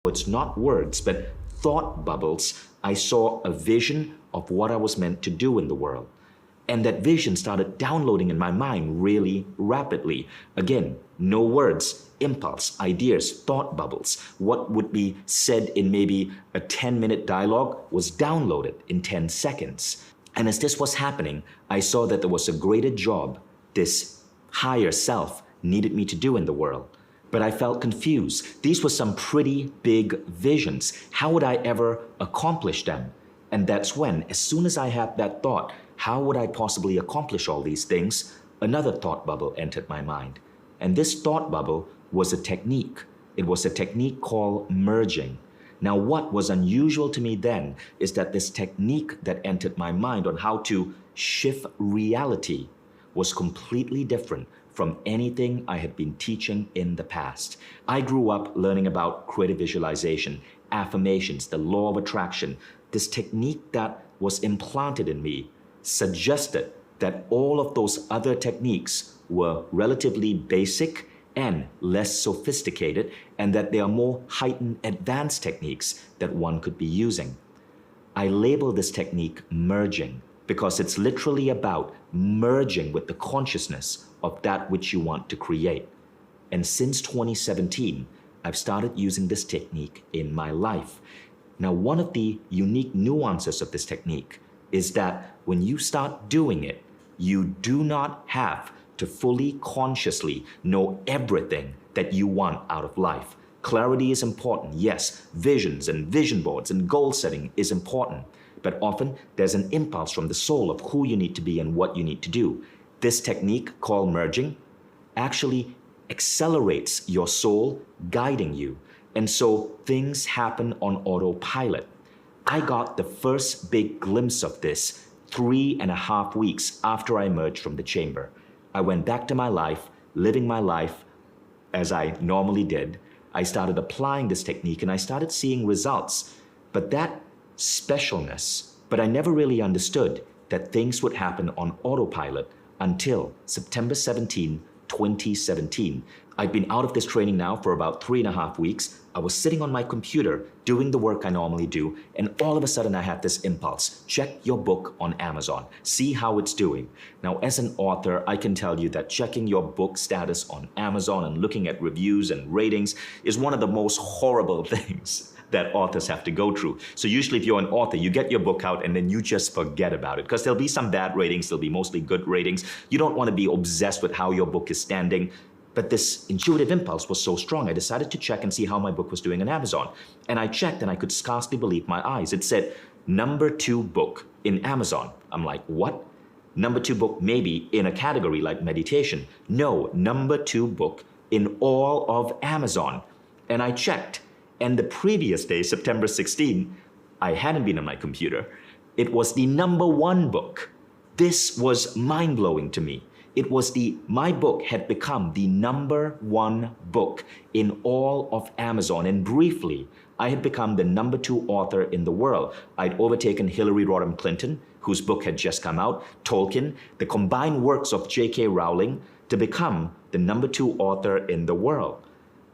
It's not words, but thought bubbles. I saw a vision of what I was meant to do in the world. And that vision started downloading in my mind really rapidly. Again, no words, impulse, ideas, thought bubbles. What would be said in maybe a 10-minute dialogue was downloaded in 10 seconds. And as this was happening, I saw that there was a greater job this higher self needed me to do in the world. But I felt confused. These were some pretty big visions. How would I ever accomplish them? And that's when, as soon as I had that thought, how would I possibly accomplish all these things? Another thought bubble entered my mind. And this thought bubble was a technique. It was a technique called merging. Now, what was unusual to me then is that this technique that entered my mind on how to shift reality was completely different from anything I had been teaching in the past. I grew up learning about creative visualization, affirmations, the law of attraction. This technique that was implanted in me suggested that all of those other techniques were relatively basic and less sophisticated, and that there are more heightened advanced techniques that one could be using. I label this technique merging because it's literally about merging with the consciousness of that which you want to create. And since 2017, I've started using this technique in my life. Now, one of the unique nuances of this technique is that when you start doing it, you do not have to fully consciously know everything that you want out of life. Clarity is important, yes. Visions and vision boards and goal setting is important. But often there's an impulse from the soul of who you need to be and what you need to do. This technique called merging actually accelerates your soul, guiding you. And so things happen on autopilot. I got the first big glimpse of this 3.5 weeks after I emerged from the chamber. I went back to my life, living my life as I normally did. I started applying this technique and I started seeing results. But that specialness, but I never really understood that things would happen on autopilot until September 17, 2017. I've been out of this training now for about 3.5 weeks. I was sitting on my computer doing the work I normally do, and all of a sudden I had this impulse. Check your book on Amazon. See how it's doing. Now, as an author, I can tell you that checking your book status on Amazon and looking at reviews and ratings is one of the most horrible things that authors have to go through. So usually if you're an author, you get your book out and then you just forget about it because there'll be some bad ratings, there'll be mostly good ratings. You don't want to be obsessed with how your book is standing. But this intuitive impulse was so strong, I decided to check and see how my book was doing on Amazon. And I checked and I could scarcely believe my eyes. It said, #2 book in Amazon. I'm like, what? #2 book maybe in a category like meditation. No, #2 book in all of Amazon. And I checked. And the previous day, September 16, I hadn't been on my computer. It was the #1 book. This was mind-blowing to me. It was my book had become the #1 book in all of Amazon. And briefly, I had become the #2 author in the world. I'd overtaken Hillary Rodham Clinton, whose book had just come out, Tolkien, the combined works of J.K. Rowling, to become the #2 author in the world.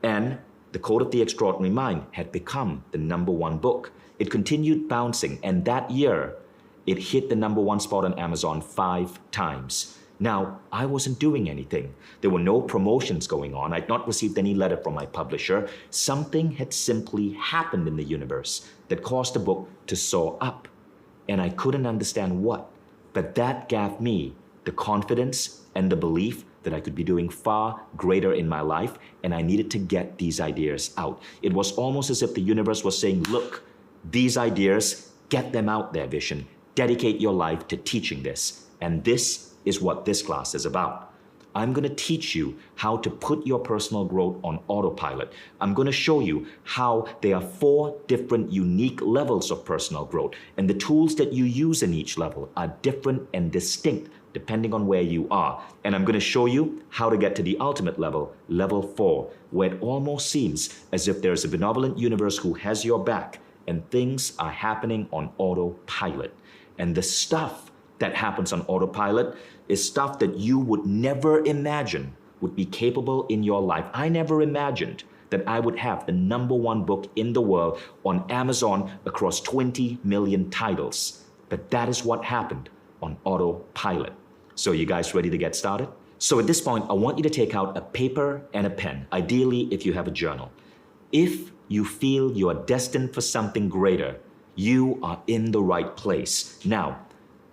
And The Code of the Extraordinary Mind had become the #1 book. It continued bouncing, and that year, it hit the #1 spot on Amazon 5 times. Now, I wasn't doing anything. There were no promotions going on. I'd not received any letter from my publisher. Something had simply happened in the universe that caused the book to soar up. And I couldn't understand what. But that gave me the confidence and the belief that I could be doing far greater in my life, and I needed to get these ideas out. It was almost as if the universe was saying, look, these ideas, get them out there, Vision. Dedicate your life to teaching this. And this is what this class is about. I'm going to teach you how to put your personal growth on autopilot. I'm going to show you how there are 4 different unique levels of personal growth, and the tools that you use in each level are different and distinct depending on where you are. And I'm going to show you how to get to the ultimate level, level 4, where it almost seems as if there's a benevolent universe who has your back and things are happening on autopilot. And the stuff that happens on autopilot is stuff that you would never imagine would be capable in your life. I never imagined that I would have the #1 book in the world on Amazon across 20 million titles. But that is what happened on autopilot. So you guys ready to get started? So at this point, I want you to take out a paper and a pen, ideally if you have a journal. If you feel you are destined for something greater, you are in the right place. Now,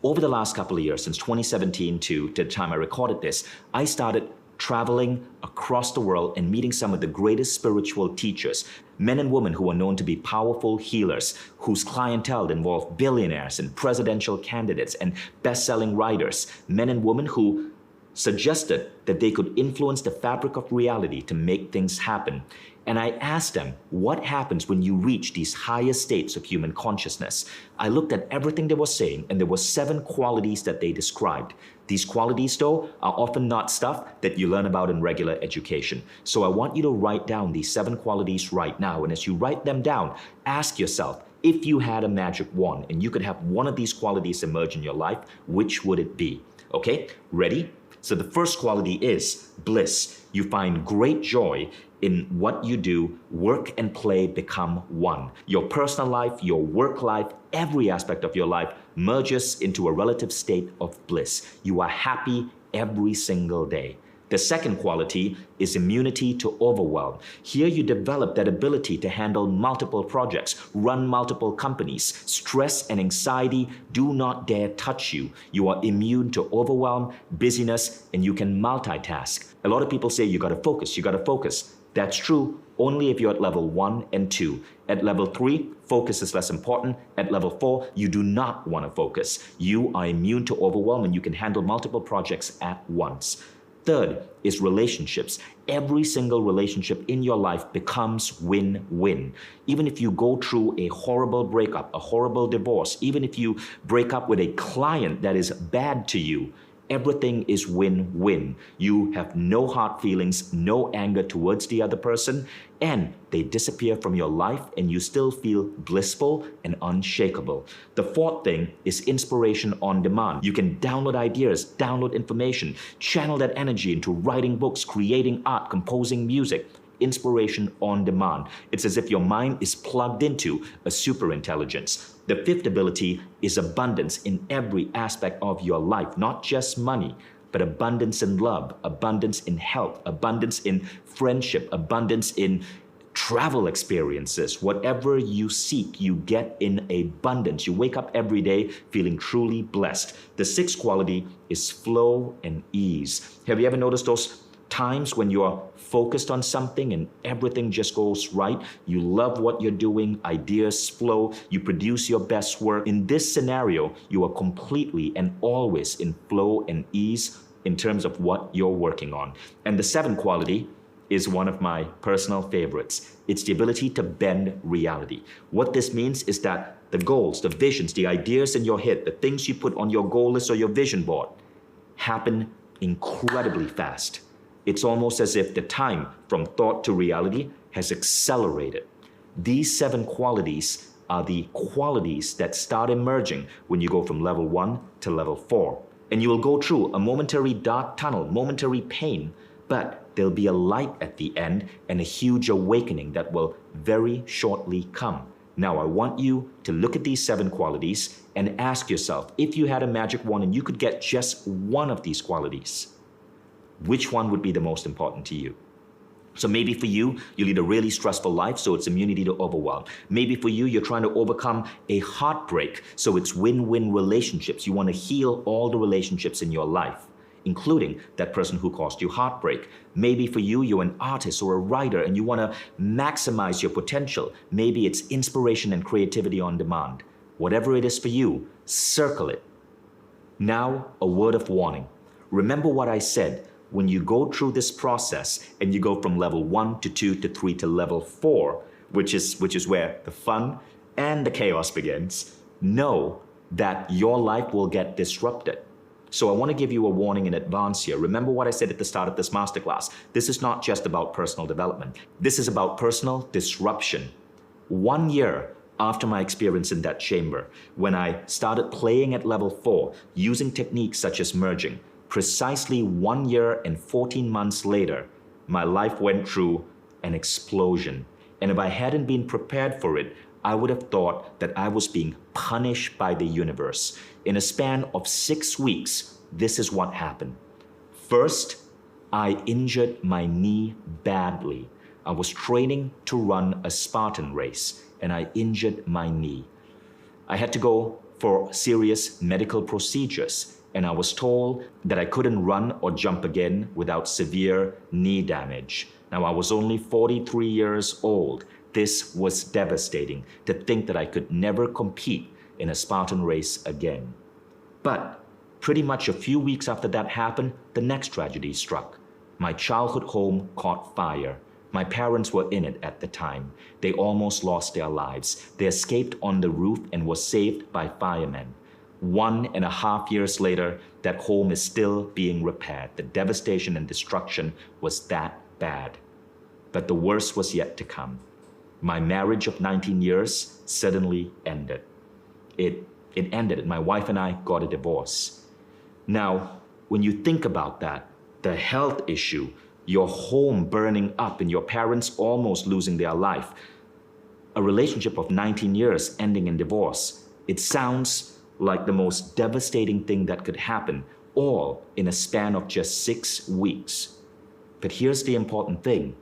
over the last couple of years, since 2017 to the time I recorded this, I started traveling across the world and meeting some of the greatest spiritual teachers, men and women who are known to be powerful healers, whose clientele involved billionaires and presidential candidates and best-selling writers, men and women who suggested that they could influence the fabric of reality to make things happen. And I asked them, what happens when you reach these higher states of human consciousness? I looked at everything they were saying, and there were 7 qualities that they described. These qualities, though, are often not stuff that you learn about in regular education. So I want you to write down these 7 qualities right now. And as you write them down, ask yourself, if you had a magic wand and you could have one of these qualities emerge in your life, which would it be? Okay, ready? So the first quality is bliss. You find great joy in what you do. Work and play become one. Your personal life, your work life, every aspect of your life merges into a relative state of bliss. You are happy every single day. The second quality is immunity to overwhelm. Here you develop that ability to handle multiple projects, run multiple companies. Stress and anxiety do not dare touch you. You are immune to overwhelm, busyness, and you can multitask. A lot of people say you gotta focus, you gotta focus. That's true only if you're at level 1 and 2. At level 3, focus is less important. At level 4, you do not want to focus. You are immune to overwhelm and you can handle multiple projects at once. Third is relationships. Every single relationship in your life becomes win-win. Even if you go through a horrible breakup, a horrible divorce, even if you break up with a client that is bad to you, everything is win-win. You have no hard feelings, no anger towards the other person, and they disappear from your life and you still feel blissful and unshakable. The fourth thing is inspiration on demand. You can download ideas, download information, channel that energy into writing books, creating art, composing music. Inspiration on demand. It's as if your mind is plugged into a super intelligence. The fifth ability is abundance in every aspect of your life, not just money, but abundance in love, abundance in health, abundance in friendship, abundance in travel experiences. Whatever you seek, you get in abundance. You wake up every day feeling truly blessed. The sixth quality is flow and ease. Have you ever noticed those times when you're focused on something and everything just goes right? You love what you're doing, ideas flow, you produce your best work. In this scenario, you are completely and always in flow and ease in terms of what you're working on. And the seventh quality is one of my personal favorites. It's the ability to bend reality. What this means is that the goals, the visions, the ideas in your head, the things you put on your goal list or your vision board happen incredibly fast. It's almost as if the time from thought to reality has accelerated. These 7 qualities are the qualities that start emerging when you go from level 1 to level 4. And you will go through a momentary dark tunnel, momentary pain, but there'll be a light at the end and a huge awakening that will very shortly come. Now, I want you to look at these 7 qualities and ask yourself, if you had a magic wand and you could get just one of these qualities, which one would be the most important to you? So maybe for you, you lead a really stressful life, so it's immunity to overwhelm. Maybe for you, you're trying to overcome a heartbreak, so it's win-win relationships. You want to heal all the relationships in your life, including that person who caused you heartbreak. Maybe for you, you're an artist or a writer and you want to maximize your potential. Maybe it's inspiration and creativity on demand. Whatever it is for you, circle it. Now, a word of warning. Remember what I said. When you go through this process and you go from level 1 to 2 to 3 to level 4, which is where the fun and the chaos begins, know that your life will get disrupted. So I want to give you a warning in advance here. Remember what I said at the start of this masterclass. This is not just about personal development. This is about personal disruption. 1 year after my experience in that chamber, when I started playing at level 4, using techniques such as merging, precisely 1 year and 14 months later, my life went through an explosion. And if I hadn't been prepared for it, I would have thought that I was being punished by the universe. In a span of 6 weeks, this is what happened. First, I injured my knee badly. I was training to run a Spartan race, and I injured my knee. I had to go for serious medical procedures, and I was told that I couldn't run or jump again without severe knee damage. Now, I was only 43 years old. This was devastating to think that I could never compete in a Spartan race again. But pretty much a few weeks after that happened, the next tragedy struck. My childhood home caught fire. My parents were in it at the time. They almost lost their lives. They escaped on the roof and were saved by firemen. 1.5 years later, that home is still being repaired. The devastation and destruction was that bad. But the worst was yet to come. My marriage of 19 years suddenly ended. It ended. My wife and I got a divorce. Now, when you think about that, the health issue, your home burning up and your parents almost losing their life, a relationship of 19 years ending in divorce, it sounds like the most devastating thing that could happen, all in a span of just 6 weeks. But here's the important thing.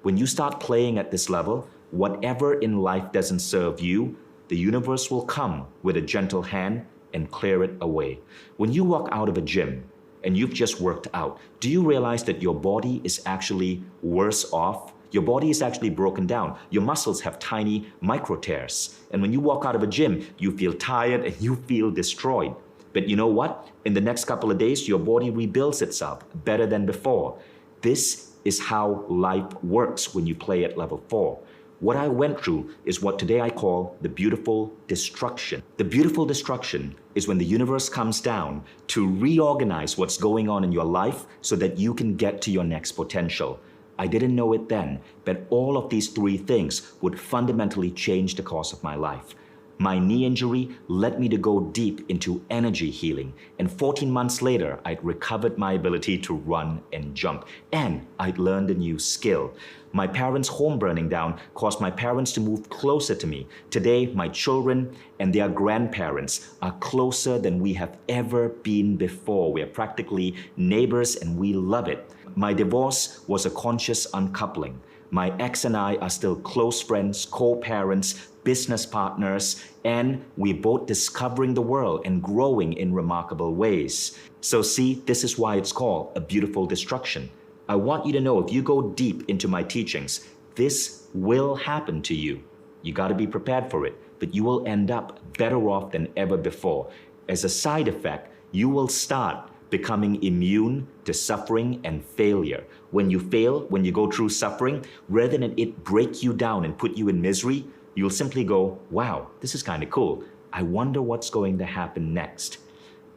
When you start playing at this level, whatever in life doesn't serve you, the universe will come with a gentle hand and clear it away. When you walk out of a gym and you've just worked out, do you realize that your body is actually worse off? Your body is actually broken down. Your muscles have tiny micro tears. And when you walk out of a gym, you feel tired and you feel destroyed. But you know what? In the next couple of days, your body rebuilds itself better than before. This is how life works when you play at level 4. What I went through is what today I call the beautiful destruction. The beautiful destruction is when the universe comes down to reorganize what's going on in your life so that you can get to your next potential. I didn't know it then, but all of these 3 things would fundamentally change the course of my life. My knee injury led me to go deep into energy healing, and 14 months later, I'd recovered my ability to run and jump, and I'd learned a new skill. My parents' home burning down caused my parents to move closer to me. Today, my children and their grandparents are closer than we have ever been before. We are practically neighbors and we love it. My divorce was a conscious uncoupling. My ex and I are still close friends, co-parents, business partners, and we're both discovering the world and growing in remarkable ways. So see, this is why it's called a beautiful destruction. I want you to know if you go deep into my teachings, this will happen to you. You got to be prepared for it, but you will end up better off than ever before. As a side effect, you will start becoming immune to suffering and failure. When you fail, when you go through suffering, rather than it break you down and put you in misery, you'll simply go, wow, this is kind of cool. I wonder what's going to happen next.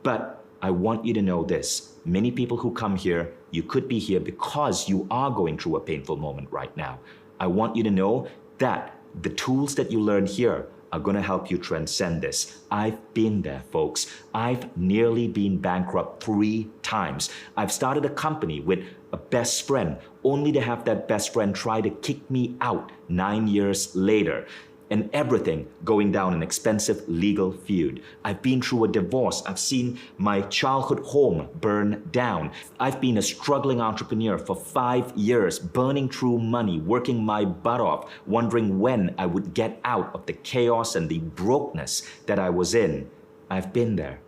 But I want you to know this. Many people who come here, you could be here because you are going through a painful moment right now. I want you to know that the tools that you learn here are going to help you transcend this. I've been there, folks. I've nearly been bankrupt 3 times. I've started a company with a best friend, only to have that best friend try to kick me out 9 years later. And everything going down an expensive legal feud. I've been through a divorce. I've seen my childhood home burn down. I've been a struggling entrepreneur for 5 years, burning through money, working my butt off, wondering when I would get out of the chaos and the brokenness that I was in. I've been there.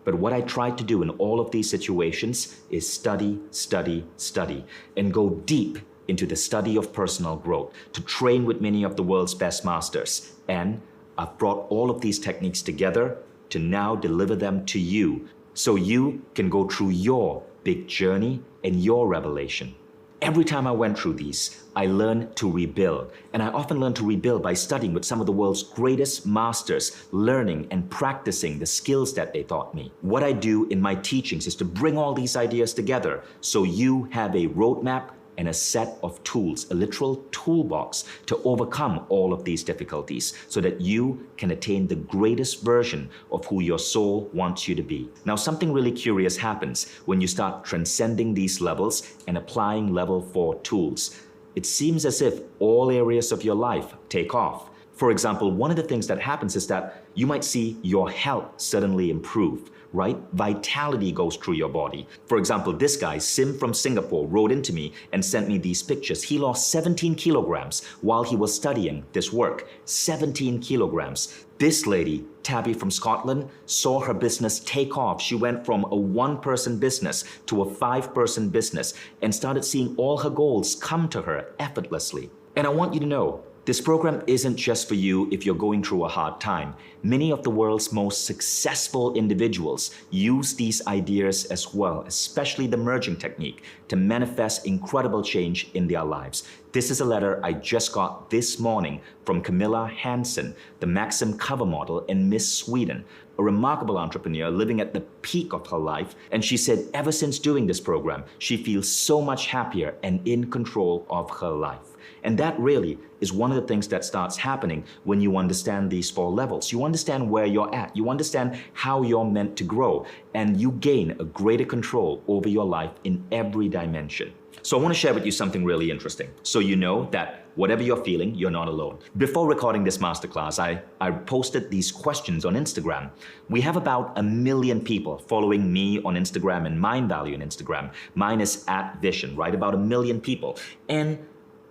But what I tried to do in all of these situations is study, study, study, and go deep into the study of personal growth, to train with many of the world's best masters. And I've brought all of these techniques together to now deliver them to you so you can go through your big journey and your revelation. Every time I went through these, I learned to rebuild. And I often learned to rebuild by studying with some of the world's greatest masters, learning and practicing the skills that they taught me. What I do in my teachings is to bring all these ideas together so you have a roadmap and a set of tools, a literal toolbox to overcome all of these difficulties so that you can attain the greatest version of who your soul wants you to be. Now, something really curious happens when you start transcending these levels and applying level 4 tools. it seems as if all areas of your life take off. For example, one of the things that happens is that you might see your health suddenly improve, right? Vitality goes through your body. For example, this guy, Sim from Singapore, wrote into me and sent me these pictures. He lost 17 kilograms while he was studying this work. 17 kilograms. This lady, Tabby from Scotland, saw her business take off. She went from a one-person business to a five-person business and started seeing all her goals come to her effortlessly. And I want you to know, this program isn't just for you if you're going through a hard time. Many of the world's most successful individuals use these ideas as well, especially the merging technique, to manifest incredible change in their lives. This is a letter I just got this morning from Camilla Hansen, the Maxim cover model and Miss Sweden, a remarkable entrepreneur living at the peak of her life. And she said ever since doing this program, she feels so much happier and in control of her life. And that really is one of the things that starts happening when you understand these 4 levels. You understand where you're at. You understand how you're meant to grow. And you gain a greater control over your life in every dimension. So I want to share with you something really interesting. So you know that whatever you're feeling, you're not alone. Before recording this masterclass, I posted these questions on Instagram. We have about 1 million people following me on Instagram and Mind Value on Instagram. Mine is @Vision, right? About 1 million people. And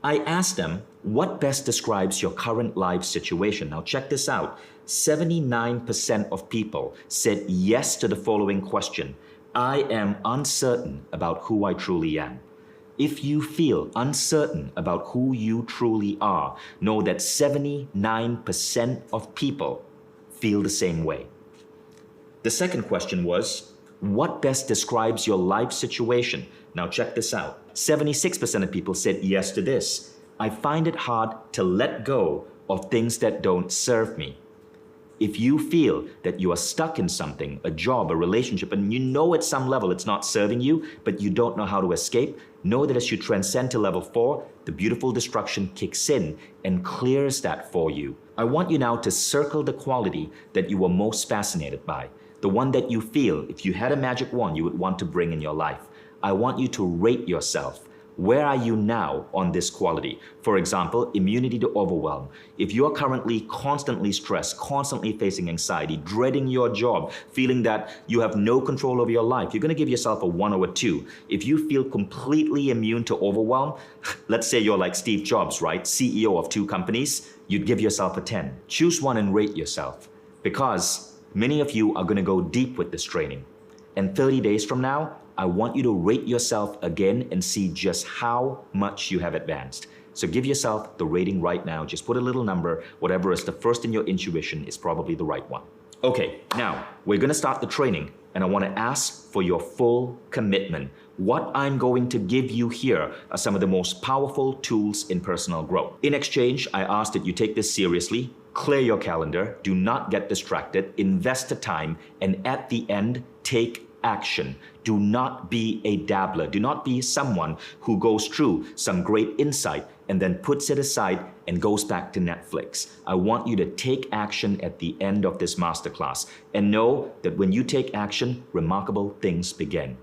I asked them, what best describes your current life situation? Now check this out. 79% of people said yes to the following question. I am uncertain about who I truly am. If you feel uncertain about who you truly are, know that 79% of people feel the same way. The second question was, what best describes your life situation? Now check this out. 76% of people said yes to this. I find it hard to let go of things that don't serve me. If you feel that you are stuck in something, a job, a relationship, and you know at some level it's not serving you, but you don't know how to escape, know that as you transcend to level 4, the beautiful destruction kicks in and clears that for you. I want you now to circle the quality that you were most fascinated by, the one that you feel, if you had a magic wand, you would want to bring in your life. I want you to rate yourself. Where are you now on this quality? For example, immunity to overwhelm. If you're currently constantly stressed, constantly facing anxiety, dreading your job, feeling that you have no control over your life, you're going to give yourself a 1 or a 2. If you feel completely immune to overwhelm, let's say you're like Steve Jobs, right? CEO of 2 companies, you'd give yourself a 10. Choose one and rate yourself, because many of you are going to go deep with this training. And 30 days from now, I want you to rate yourself again and see just how much you have advanced. So give yourself the rating right now. Just put a little number. Whatever is the first in your intuition is probably the right one. Okay, now we're going to start the training, and I want to ask for your full commitment. What I'm going to give you here are some of the most powerful tools in personal growth. In exchange, I ask that you take this seriously, clear your calendar, do not get distracted, invest the time, and at the end, take action. Do not be a dabbler. Do not be someone who goes through some great insight and then puts it aside and goes back to Netflix. I want you to take action at the end of this masterclass, and know that when you take action, remarkable things begin.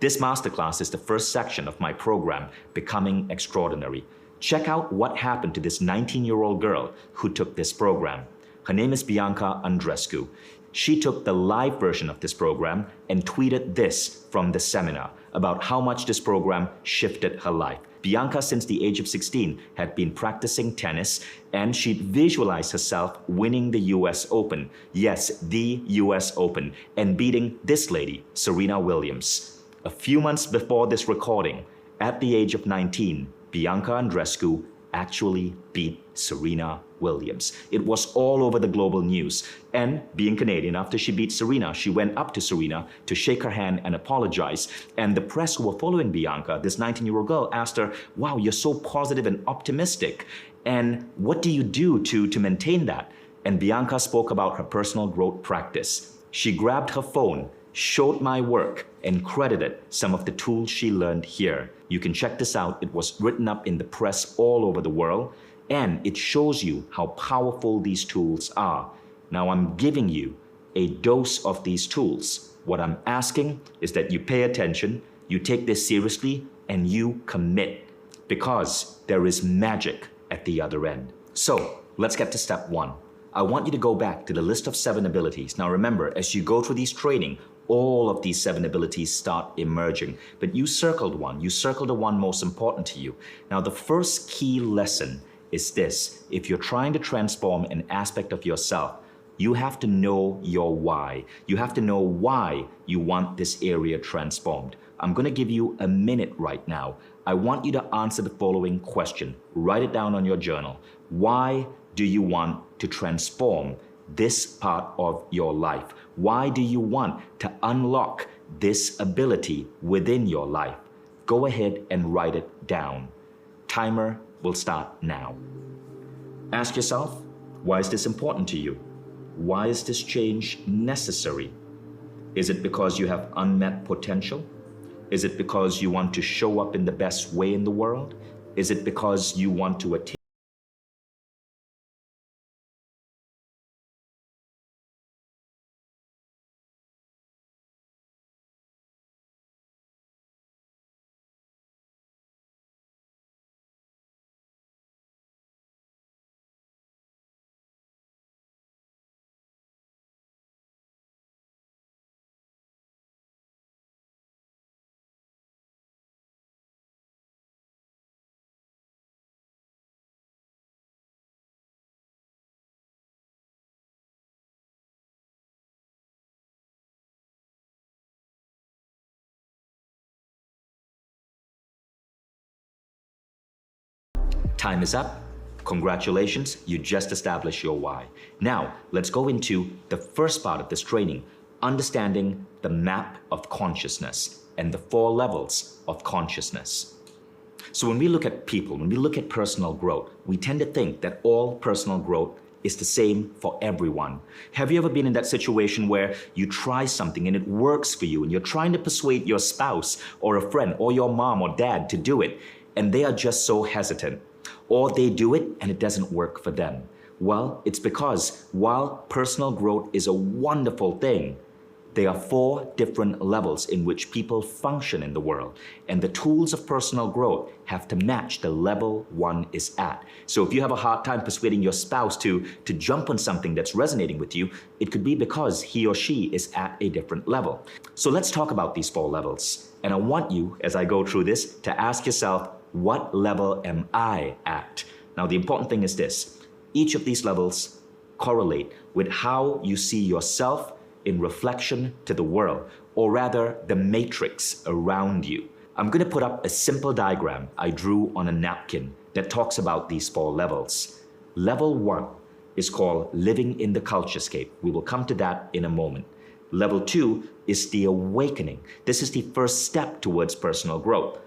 This masterclass is the first section of my program, Becoming Extraordinary. Check out what happened to this 19-year-old girl who took this program. Her name is Bianca Andreescu. She took the live version of this program and tweeted this from the seminar about how much this program shifted her life. Bianca, since the age of 16, had been practicing tennis, and she'd visualized herself winning the US Open. Yes, the US Open, and beating this lady, Serena Williams. A few months before this recording, at the age of 19, Bianca Andreescu actually beat Serena Williams. It was all over the global news. And being Canadian, after she beat Serena, she went up to Serena to shake her hand and apologize. And the press who were following Bianca, this 19-year-old girl, asked her, wow, you're so positive and optimistic. And what do you do to maintain that? And Bianca spoke about her personal growth practice. She grabbed her phone, showed my work, and credited some of the tools she learned here. You can check this out. It was written up in the press all over the world, and it shows you how powerful these tools are. Now I'm giving you a dose of these tools. What I'm asking is that you pay attention, you take this seriously, and you commit. because there is magic at the other end. So let's get to step one. I want you to go back to the list of 7 abilities. Now remember, as you go through these training, all of these 7 abilities start emerging, but you circled one. You circled the one most important to you. Now the first key lesson is this: if you're trying to transform an aspect of yourself, you have to know your why. You have to know why you want this area transformed. I'm going to give you a minute right now. I want you to answer the following question. Write it down on your journal. Why do you want to transform this part of your life? Why do you want to unlock this ability within your life? Go ahead and write it down. Timer will start now. Ask yourself, why is this important to you? Why is this change necessary? Is it because you have unmet potential? Is it because you want to show up in the best way in the world? Is it because you want to attain? Time is up. Congratulations, you just established your why. Now, let's go into the first part of this training, understanding the map of consciousness and the 4 levels of consciousness. So when we look at people, when we look at personal growth, we tend to think that all personal growth is the same for everyone. Have you ever been in that situation where you try something and it works for you and you're trying to persuade your spouse or a friend or your mom or dad to do it, and they are just so hesitant? Or they do it and it doesn't work for them. Well, it's because while personal growth is a wonderful thing, there are 4 different levels in which people function in the world. And the tools of personal growth have to match the level one is at. So if you have a hard time persuading your spouse to jump on something that's resonating with you, it could be because he or she is at a different level. So let's talk about these 4 levels. And I want you, as I go through this, to ask yourself, what level am I at? Now, the important thing is this: each of these levels correlate with how you see yourself in reflection to the world, or rather the matrix around you. I'm going to put up a simple diagram I drew on a napkin that talks about these 4 levels. Level 1 is called living in the culturescape. We will come to that in a moment. Level 2 is the awakening. This is the first step towards personal growth.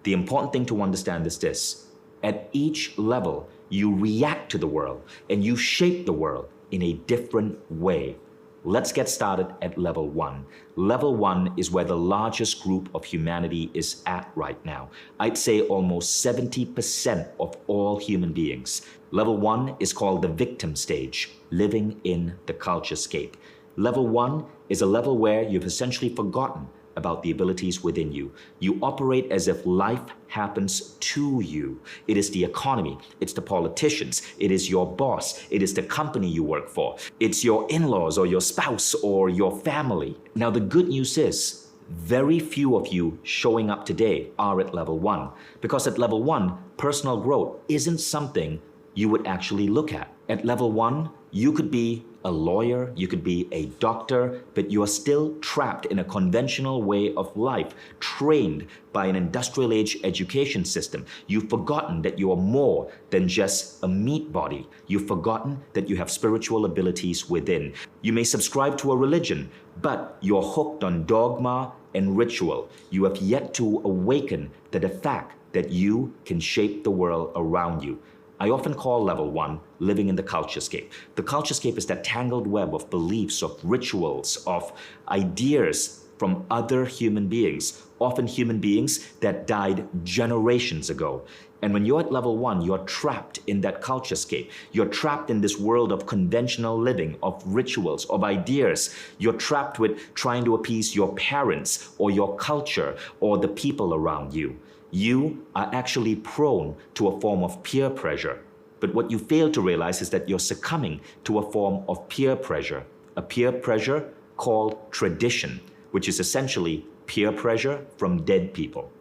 The important thing to understand is this: at each level, you react to the world and you shape the world in a different way. Let's get started at level 1. Level 1 is where the largest group of humanity is at right now. I'd say almost 70% of all human beings. Level 1 is called the victim stage, living in the culturescape. Level 1 is a level where you've essentially forgotten about the abilities within you. You operate as if life happens to you. It is the economy, it's the politicians, it is your boss, it is the company you work for, it's your in-laws or your spouse or your family. Now the good news is, very few of you showing up today are at level 1, because at level 1, personal growth isn't something you would actually look at. At level 1, you could be a lawyer, you could be a doctor, but you are still trapped in a conventional way of life, trained by an industrial age education system. You've forgotten that you are more than just a meat body. You've forgotten that you have spiritual abilities within. You may subscribe to a religion, but you're hooked on dogma and ritual. You have yet to awaken to the fact that you can shape the world around you. I often call level 1 living in the culturescape. The culturescape is that tangled web of beliefs, of rituals, of ideas from other human beings, often human beings that died generations ago. And when you're at level 1, you're trapped in that culturescape. You're trapped in this world of conventional living, of rituals, of ideas. You're trapped with trying to appease your parents or your culture or the people around you. You are actually prone to a form of peer pressure. But what you fail to realize is that you're succumbing to a form of peer pressure, a peer pressure called tradition, which is essentially peer pressure from dead people.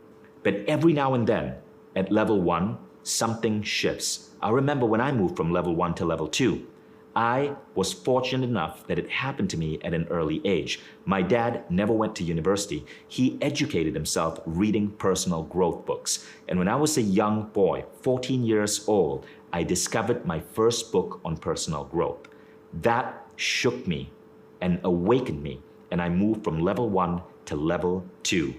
But every now and then, at level 1, something shifts. I remember when I moved from level 1 to level 2, I was fortunate enough that it happened to me at an early age. My dad never went to university. He educated himself reading personal growth books. And when I was a young boy, 14 years old, I discovered my first book on personal growth. That shook me and awakened me, and I moved from level 1 to level 2.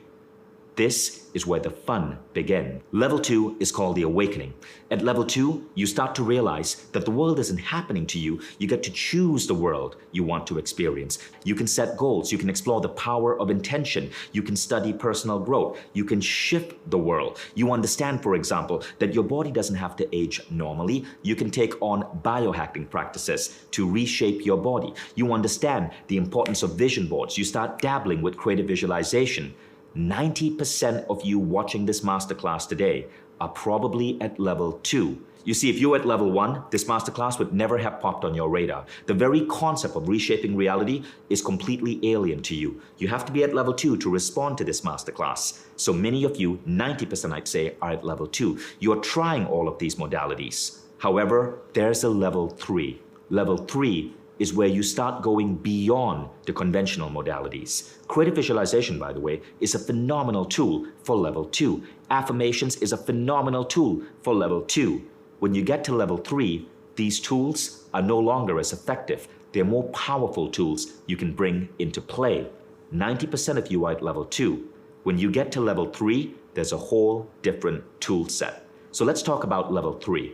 This is where the fun began. Level 2 is called the awakening. At level 2, you start to realize that the world isn't happening to you. You get to choose the world you want to experience. You can set goals. You can explore the power of intention. You can study personal growth. You can shift the world. You understand, for example, that your body doesn't have to age normally. You can take on biohacking practices to reshape your body. You understand the importance of vision boards. You start dabbling with creative visualization. 90% of you watching this masterclass today are probably at level 2. You see, if you're at level 1, this masterclass would never have popped on your radar. The very concept of reshaping reality is completely alien to you. You have to be at level 2 to respond to this masterclass. So many of you, 90% I'd say, are at level 2. You're trying all of these modalities. However, there's a level 3. Level 3 is where you start going beyond the conventional modalities. Creative visualization, by the way, is a phenomenal tool for level 2. Affirmations is a phenomenal tool for level 2. When you get to level 3, these tools are no longer as effective. They're more powerful tools you can bring into play. 90% of you are at level 2. When you get to level 3, there's a whole different tool set. So let's talk about level 3.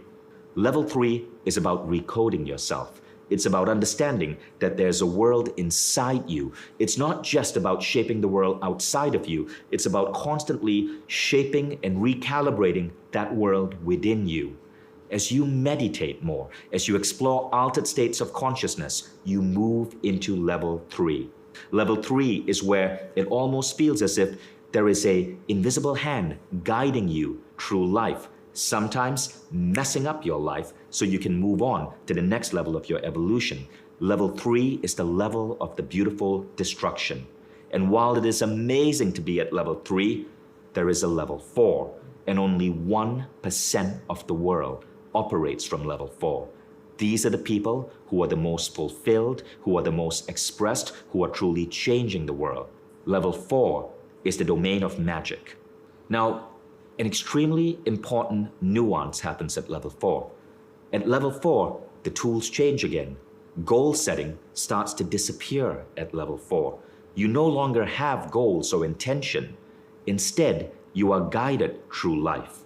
Level 3 is about recoding yourself. It's about understanding that there's a world inside you. It's not just about shaping the world outside of you. It's about constantly shaping and recalibrating that world within you. As you meditate more, as you explore altered states of consciousness, you move into level 3. Level 3 is where it almost feels as if there is an invisible hand guiding you through life, sometimes messing up your life so you can move on to the next level of your evolution. Level 3 is the level of the beautiful destruction. And while it is amazing to be at level 3, there is a level 4, and only 1% of the world operates from level 4. These are the people who are the most fulfilled, who are the most expressed, who are truly changing the world. Level 4 is the domain of magic. Now, an extremely important nuance happens at level 4. At level 4, the tools change again. Goal setting starts to disappear at level 4. You no longer have goals or intention. Instead, you are guided through life.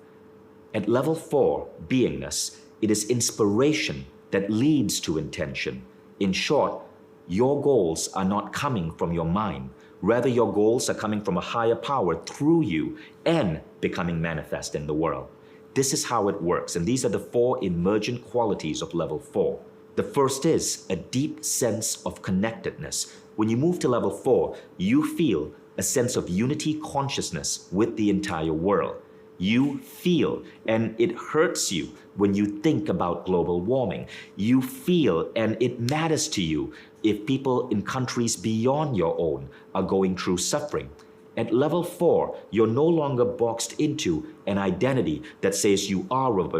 At level 4, beingness, it is inspiration that leads to intention. In short, your goals are not coming from your mind. Rather, your goals are coming from a higher power through you and becoming manifest in the world. This is how it works, and these are the 4 emergent qualities of level 4. The first is a deep sense of connectedness. When you move to level 4, you feel a sense of unity consciousness with the entire world. You feel, and it hurts you when you think about global warming. You feel, and it matters to you if people in countries beyond your own are going through suffering. At level 4, you're no longer boxed into an identity that says you are of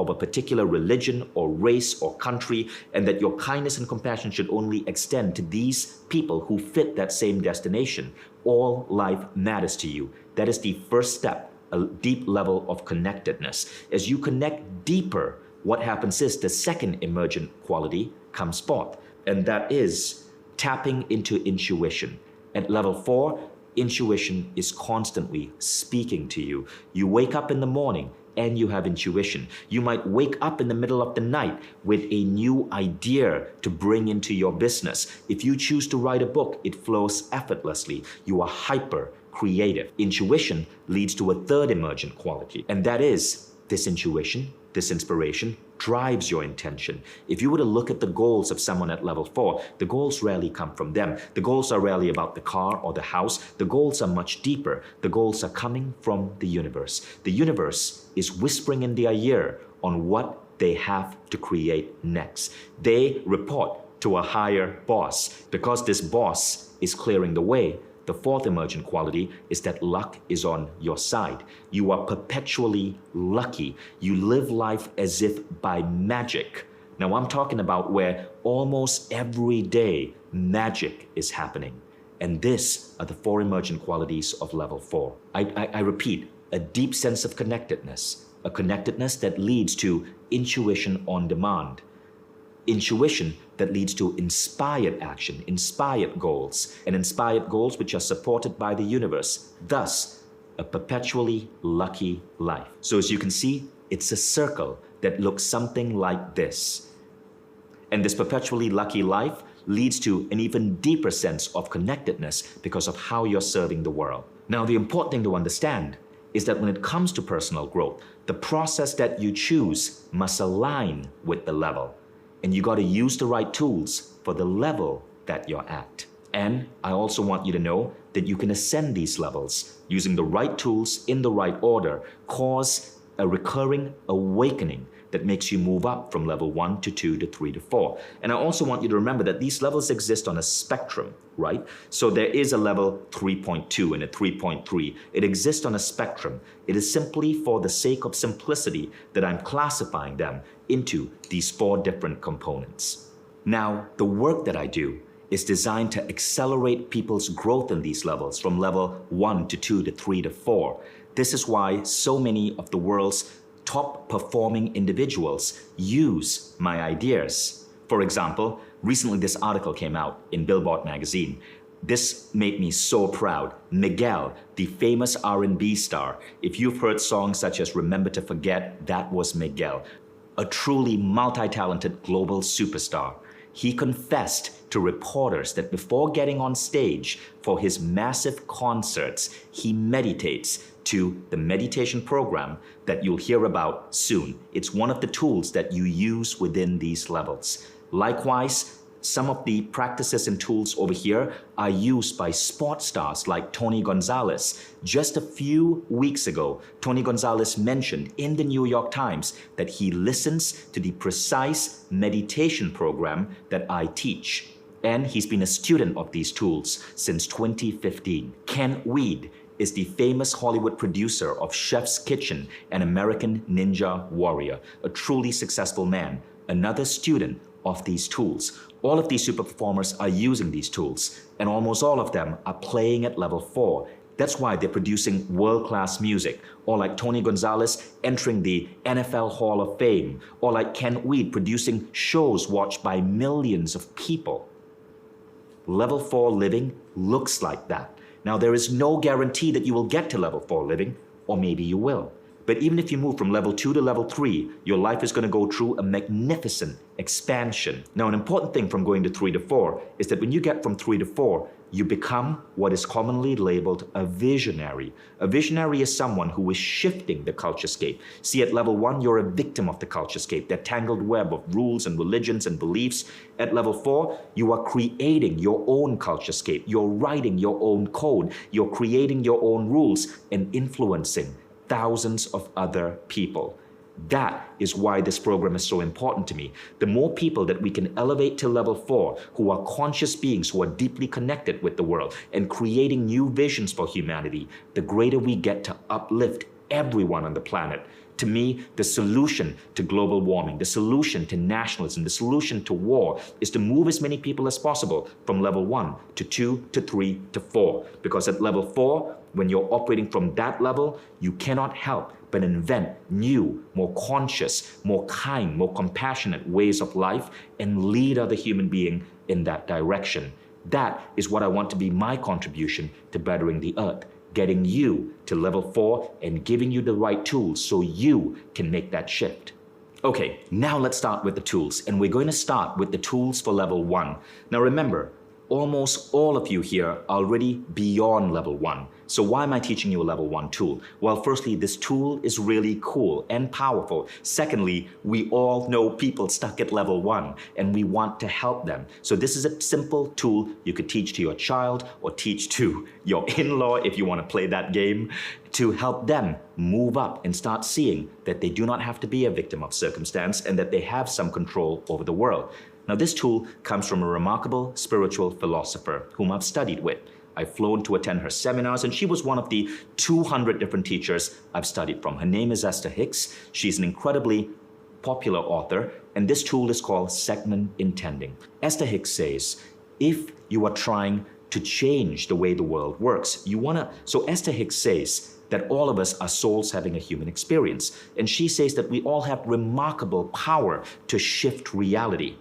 a particular religion or race or country, and that your kindness and compassion should only extend to these people who fit that same destination. All life matters to you. That is the first step, a deep level of connectedness. As you connect deeper, what happens is the second emergent quality comes forth, and that is tapping into intuition. At level 4, intuition is constantly speaking to you. You wake up in the morning and you have intuition. You might wake up in the middle of the night with a new idea to bring into your business. If you choose to write a book, it flows effortlessly. You are hyper creative. Intuition leads to a third emergent quality, and that is this intuition, this inspiration drives your intention. If you were to look at the goals of someone at level 4, the goals rarely come from them. The goals are rarely about the car or the house. The goals are much deeper. The goals are coming from the universe. The universe is whispering in their ear on what they have to create next. They report to a higher boss. Because this boss is clearing the way, the fourth emergent quality is that luck is on your side. You are perpetually lucky. You live life as if by magic. Now I'm talking about where almost every day magic is happening. And these are the four emergent qualities of level 4. I repeat, a deep sense of connectedness, a connectedness that leads to intuition on demand. Intuition that leads to inspired action, inspired goals, and inspired goals which are supported by the universe. Thus, a perpetually lucky life. So as you can see, it's a circle that looks something like this. And this perpetually lucky life leads to an even deeper sense of connectedness because of how you're serving the world. Now, the important thing to understand is that when it comes to personal growth, the process that you choose must align with the level. And you got to use the right tools for the level that you're at. And I also want you to know that you can ascend these levels using the right tools in the right order, cause a recurring awakening that makes you move up from level 1 to 2 to 3 to 4. And I also want you to remember that these levels exist on a spectrum, right? So there is a level 3.2 and a 3.3. It exists on a spectrum. It is simply for the sake of simplicity that I'm classifying them into these 4 different components. Now, the work that I do is designed to accelerate people's growth in these levels from level 1 to 2 to 3 to 4. This is why so many of the world's top performing individuals use my ideas. For example, recently this article came out in Billboard magazine. This made me so proud. Miguel, the famous R&B star. If you've heard songs such as Remember to Forget, that was Miguel. A truly multi-talented global superstar. He confessed to reporters that before getting on stage for his massive concerts, he meditates to the meditation program that you'll hear about soon. It's one of the tools that you use within these levels. Likewise, some of the practices and tools over here are used by sports stars like Tony Gonzalez. Just a few weeks ago, Tony Gonzalez mentioned in the New York Times that he listens to the precise meditation program that I teach. And he's been a student of these tools since 2015. Ken Weed is the famous Hollywood producer of Chef's Kitchen and American Ninja Warrior, a truly successful man, another student of these tools. All of these super performers are using these tools, and almost all of them are playing at level 4. That's why they're producing world-class music, or like Tony Gonzalez entering the NFL Hall of Fame, or like Ken Weed producing shows watched by millions of people. Level 4 living looks like that. Now, there is no guarantee that you will get to level 4 living, or maybe you will. But even if you move from level 2 to level 3, your life is going to go through a magnificent expansion. Now, an important thing from going to 3 to 4 is that when you get from 3 to 4, you become what is commonly labeled a visionary. A visionary is someone who is shifting the culturescape. See, at level 1, you're a victim of the culturescape, that tangled web of rules and religions and beliefs. At level 4, you are creating your own culturescape. You're writing your own code. You're creating your own rules and influencing thousands of other people. That is why this program is so important to me. The more people that we can elevate to level 4, who are conscious beings, who are deeply connected with the world and creating new visions for humanity, the greater we get to uplift everyone on the planet. To me, the solution to global warming, the solution to nationalism, the solution to war is to move as many people as possible from level 1 to 2 to 3 to 4. Because at level 4, when you're operating from that level, you cannot help but invent new, more conscious, more kind, more compassionate ways of life and lead other human beings in that direction. That is what I want to be my contribution to bettering the earth. getting you to level 4 and giving you the right tools so you can make that shift. Okay, now let's start with the tools, and we're going to start with the tools for level 1. Now remember, almost all of you here are already beyond level 1. So why am I teaching you a level 1 tool? Well, firstly, this tool is really cool and powerful. Secondly, we all know people stuck at level 1 and we want to help them. So this is a simple tool you could teach to your child or teach to your in-law if you want to play that game, to help them move up and start seeing that they do not have to be a victim of circumstance and that they have some control over the world. Now, this tool comes from a remarkable spiritual philosopher whom I've studied with. I've flown to attend her seminars, and she was one of the 200 different teachers I've studied from. Her name is Esther Hicks. She's an incredibly popular author, and this tool is called segment intending. Esther Hicks says, if you are trying to change the way the world works, so Esther Hicks says that all of us are souls having a human experience. And she says that we all have remarkable power to shift reality.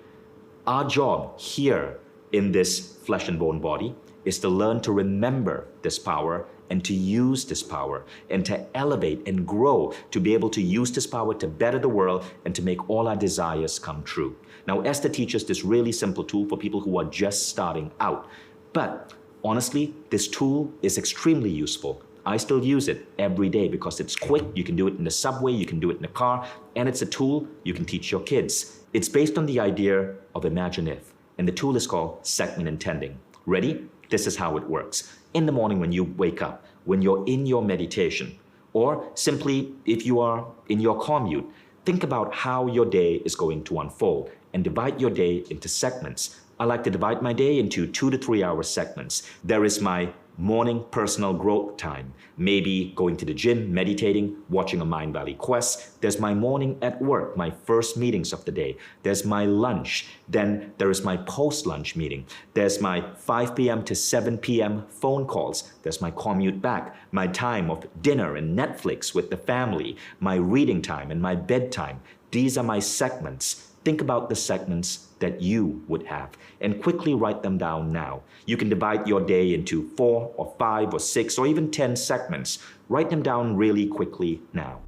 Our job here in this flesh and bone body is to learn to remember this power and to use this power and to elevate and grow to be able to use this power to better the world and to make all our desires come true. Now, Esther teaches this really simple tool for people who are just starting out. But honestly, this tool is extremely useful. I still use it every day because it's quick. You can do it in the subway, you can do it in the car, and it's a tool you can teach your kids. It's based on the idea of imagine if, and the tool is called segment intending. Ready? This is how it works. In the morning when you wake up, when you're in your meditation, or simply if you are in your commute, think about how your day is going to unfold and divide your day into segments. I like to divide my day into 2 to 3 hour segments. There is my morning personal growth time, maybe going to the gym, meditating, watching a Mind Valley quest. There's my morning at work, my first meetings of the day. There's my lunch. Then there is my post-lunch meeting. There's my 5 p.m. to 7 p.m. phone calls. There's my commute back, my time of dinner and Netflix with the family, my reading time and my bedtime. These are my segments. Think about the segments that you would have and quickly write them down now. You can divide your day into 4 or 5 or 6 or even 10 segments. Write them down really quickly now.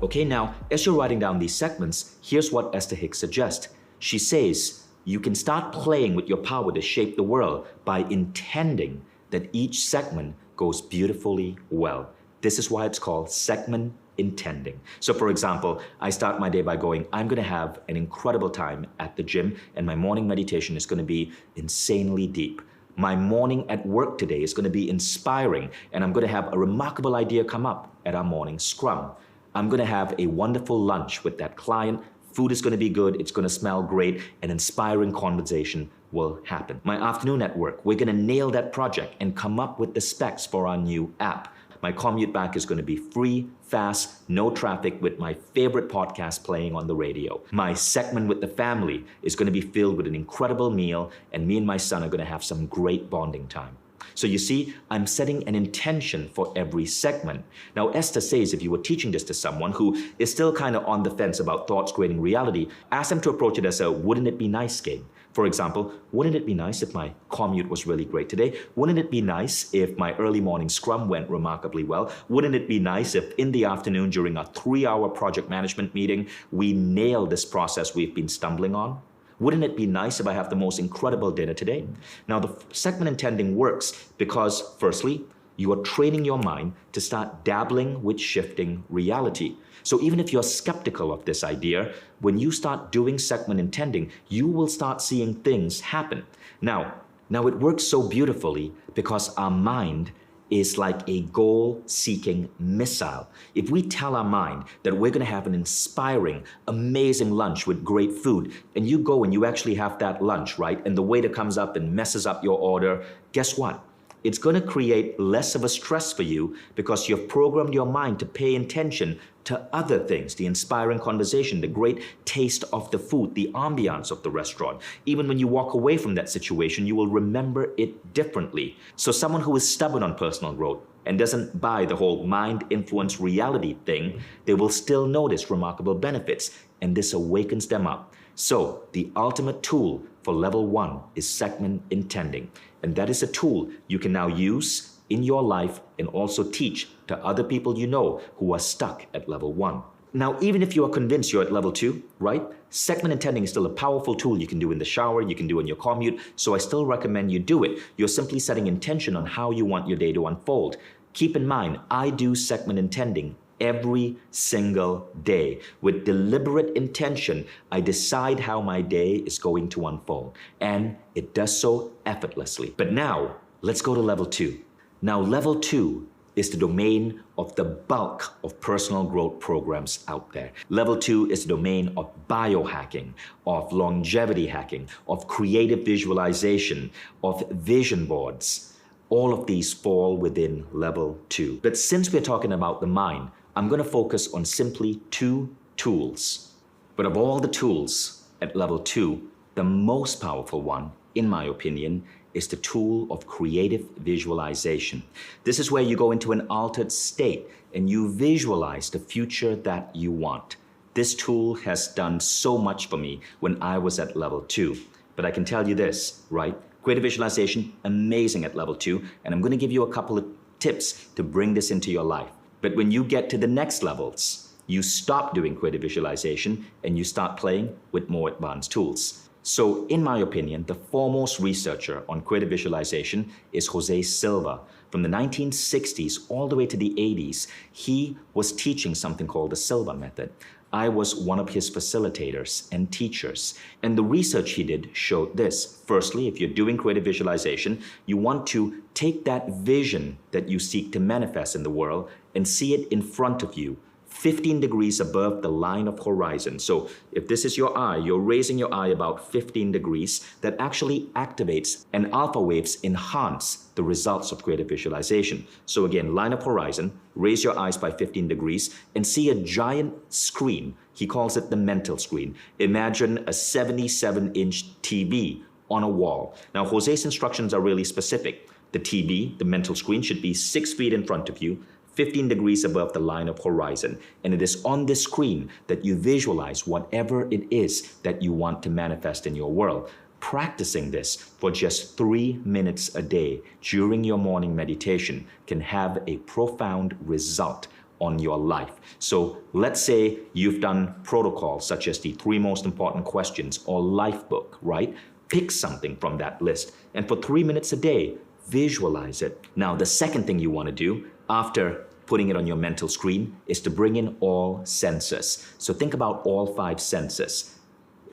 Okay, now, as you're writing down these segments, here's what Esther Hicks suggests. She says, you can start playing with your power to shape the world by intending that each segment goes beautifully well. This is why it's called segment intending. So for example, I start my day by going, I'm going to have an incredible time at the gym, and my morning meditation is going to be insanely deep. My morning at work today is going to be inspiring, and I'm going to have a remarkable idea come up at our morning scrum. I'm going to have a wonderful lunch with that client. Food is going to be good, it's going to smell great, an inspiring conversation will happen. My afternoon at work, we're going to nail that project and come up with the specs for our new app. My commute back is going to be free, fast, no traffic with my favorite podcast playing on the radio. My segment with the family is going to be filled with an incredible meal, and me and my son are going to have some great bonding time. So you see, I'm setting an intention for every segment. Now, Esther says if you were teaching this to someone who is still kind of on the fence about thoughts creating reality, ask them to approach it as a wouldn't it be nice game. For example, wouldn't it be nice if my commute was really great today? Wouldn't it be nice if my early morning scrum went remarkably well? Wouldn't it be nice if in the afternoon during a 3-hour project management meeting, we nailed this process we've been stumbling on? Wouldn't it be nice if I have the most incredible dinner today? Now, the segment intending works because, firstly, you are training your mind to start dabbling with shifting reality. So even if you're skeptical of this idea, when you start doing segment intending, you will start seeing things happen. Now it works so beautifully because our mind is like a goal-seeking missile. If we tell our mind that we're going to have an inspiring, amazing lunch with great food, and you go and you actually have that lunch, right? And the waiter comes up and messes up your order, guess what? it's going to create less of a stress for you because you've programmed your mind to pay attention to other things, the inspiring conversation, the great taste of the food, the ambiance of the restaurant. Even when you walk away from that situation, you will remember it differently. So someone who is stubborn on personal growth and doesn't buy the whole mind influence reality thing, they will still notice remarkable benefits, and this awakens them up. So the ultimate tool for level 1 is segment intending. And that is a tool you can now use in your life and also teach to other people you know who are stuck at level 1. Now, even if you are convinced you're at level 2, right? Segment intending is still a powerful tool you can do in the shower, you can do in your commute, so I still recommend you do it. You're simply setting intention on how you want your day to unfold. Keep in mind, I do segment intending every single day. With deliberate intention, I decide how my day is going to unfold, and it does so effortlessly. But now, let's go to level 2. Now, level 2 is the domain of the bulk of personal growth programs out there. Level 2 is the domain of biohacking, of longevity hacking, of creative visualization, of vision boards. All of these fall within level 2. But since we're talking about the mind, I'm going to focus on simply 2 tools. But of all the tools at level 2, the most powerful one, in my opinion, is the tool of creative visualization. This is where you go into an altered state and you visualize the future that you want. This tool has done so much for me when I was at level 2. But I can tell you this, right? Creative visualization, amazing at level 2, and I'm going to give you a couple of tips to bring this into your life. But when you get to the next levels, you stop doing creative visualization and you start playing with more advanced tools. So in my opinion, the foremost researcher on creative visualization is Jose Silva. From the 1960s all the way to the 80s, he was teaching something called the Silva method. I was one of his facilitators and teachers. And the research he did showed this. Firstly, if you're doing creative visualization, you want to take that vision that you seek to manifest in the world and see it in front of you, 15 degrees above the line of horizon. So if this is your eye, you're raising your eye about 15 degrees. That actually activates, and alpha waves enhance the results of creative visualization. So again, line of horizon, raise your eyes by 15 degrees and see a giant screen. He calls it the mental screen. Imagine a 77-inch TV on a wall. Now, Jose's instructions are really specific. The TV, the mental screen, should be 6 feet in front of you, 15 degrees above the line of horizon. And it is on this screen that you visualize whatever it is that you want to manifest in your world. Practicing this for just 3 minutes a day during your morning meditation can have a profound result on your life. So let's say you've done protocols such as the 3 most important questions or life book, right? Pick something from that list and for 3 minutes a day, visualize it. Now, the second thing you want to do after putting it on your mental screen is to bring in all senses. So think about all 5 senses.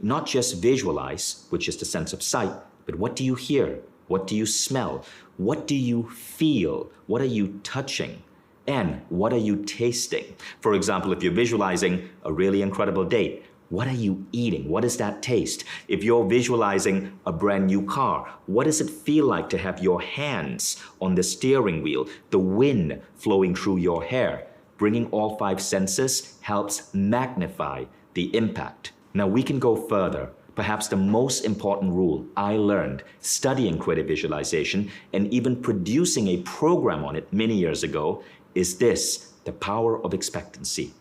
Not just visualize, which is the sense of sight, but what do you hear? What do you smell? What do you feel? What are you touching? And what are you tasting? For example, if you're visualizing a really incredible date, what are you eating? What is that taste? If you're visualizing a brand new car, what does it feel like to have your hands on the steering wheel, the wind flowing through your hair? Bringing all 5 senses helps magnify the impact. Now we can go further. Perhaps the most important rule I learned studying creative visualization and even producing a program on it many years ago is this: the power of expectancy.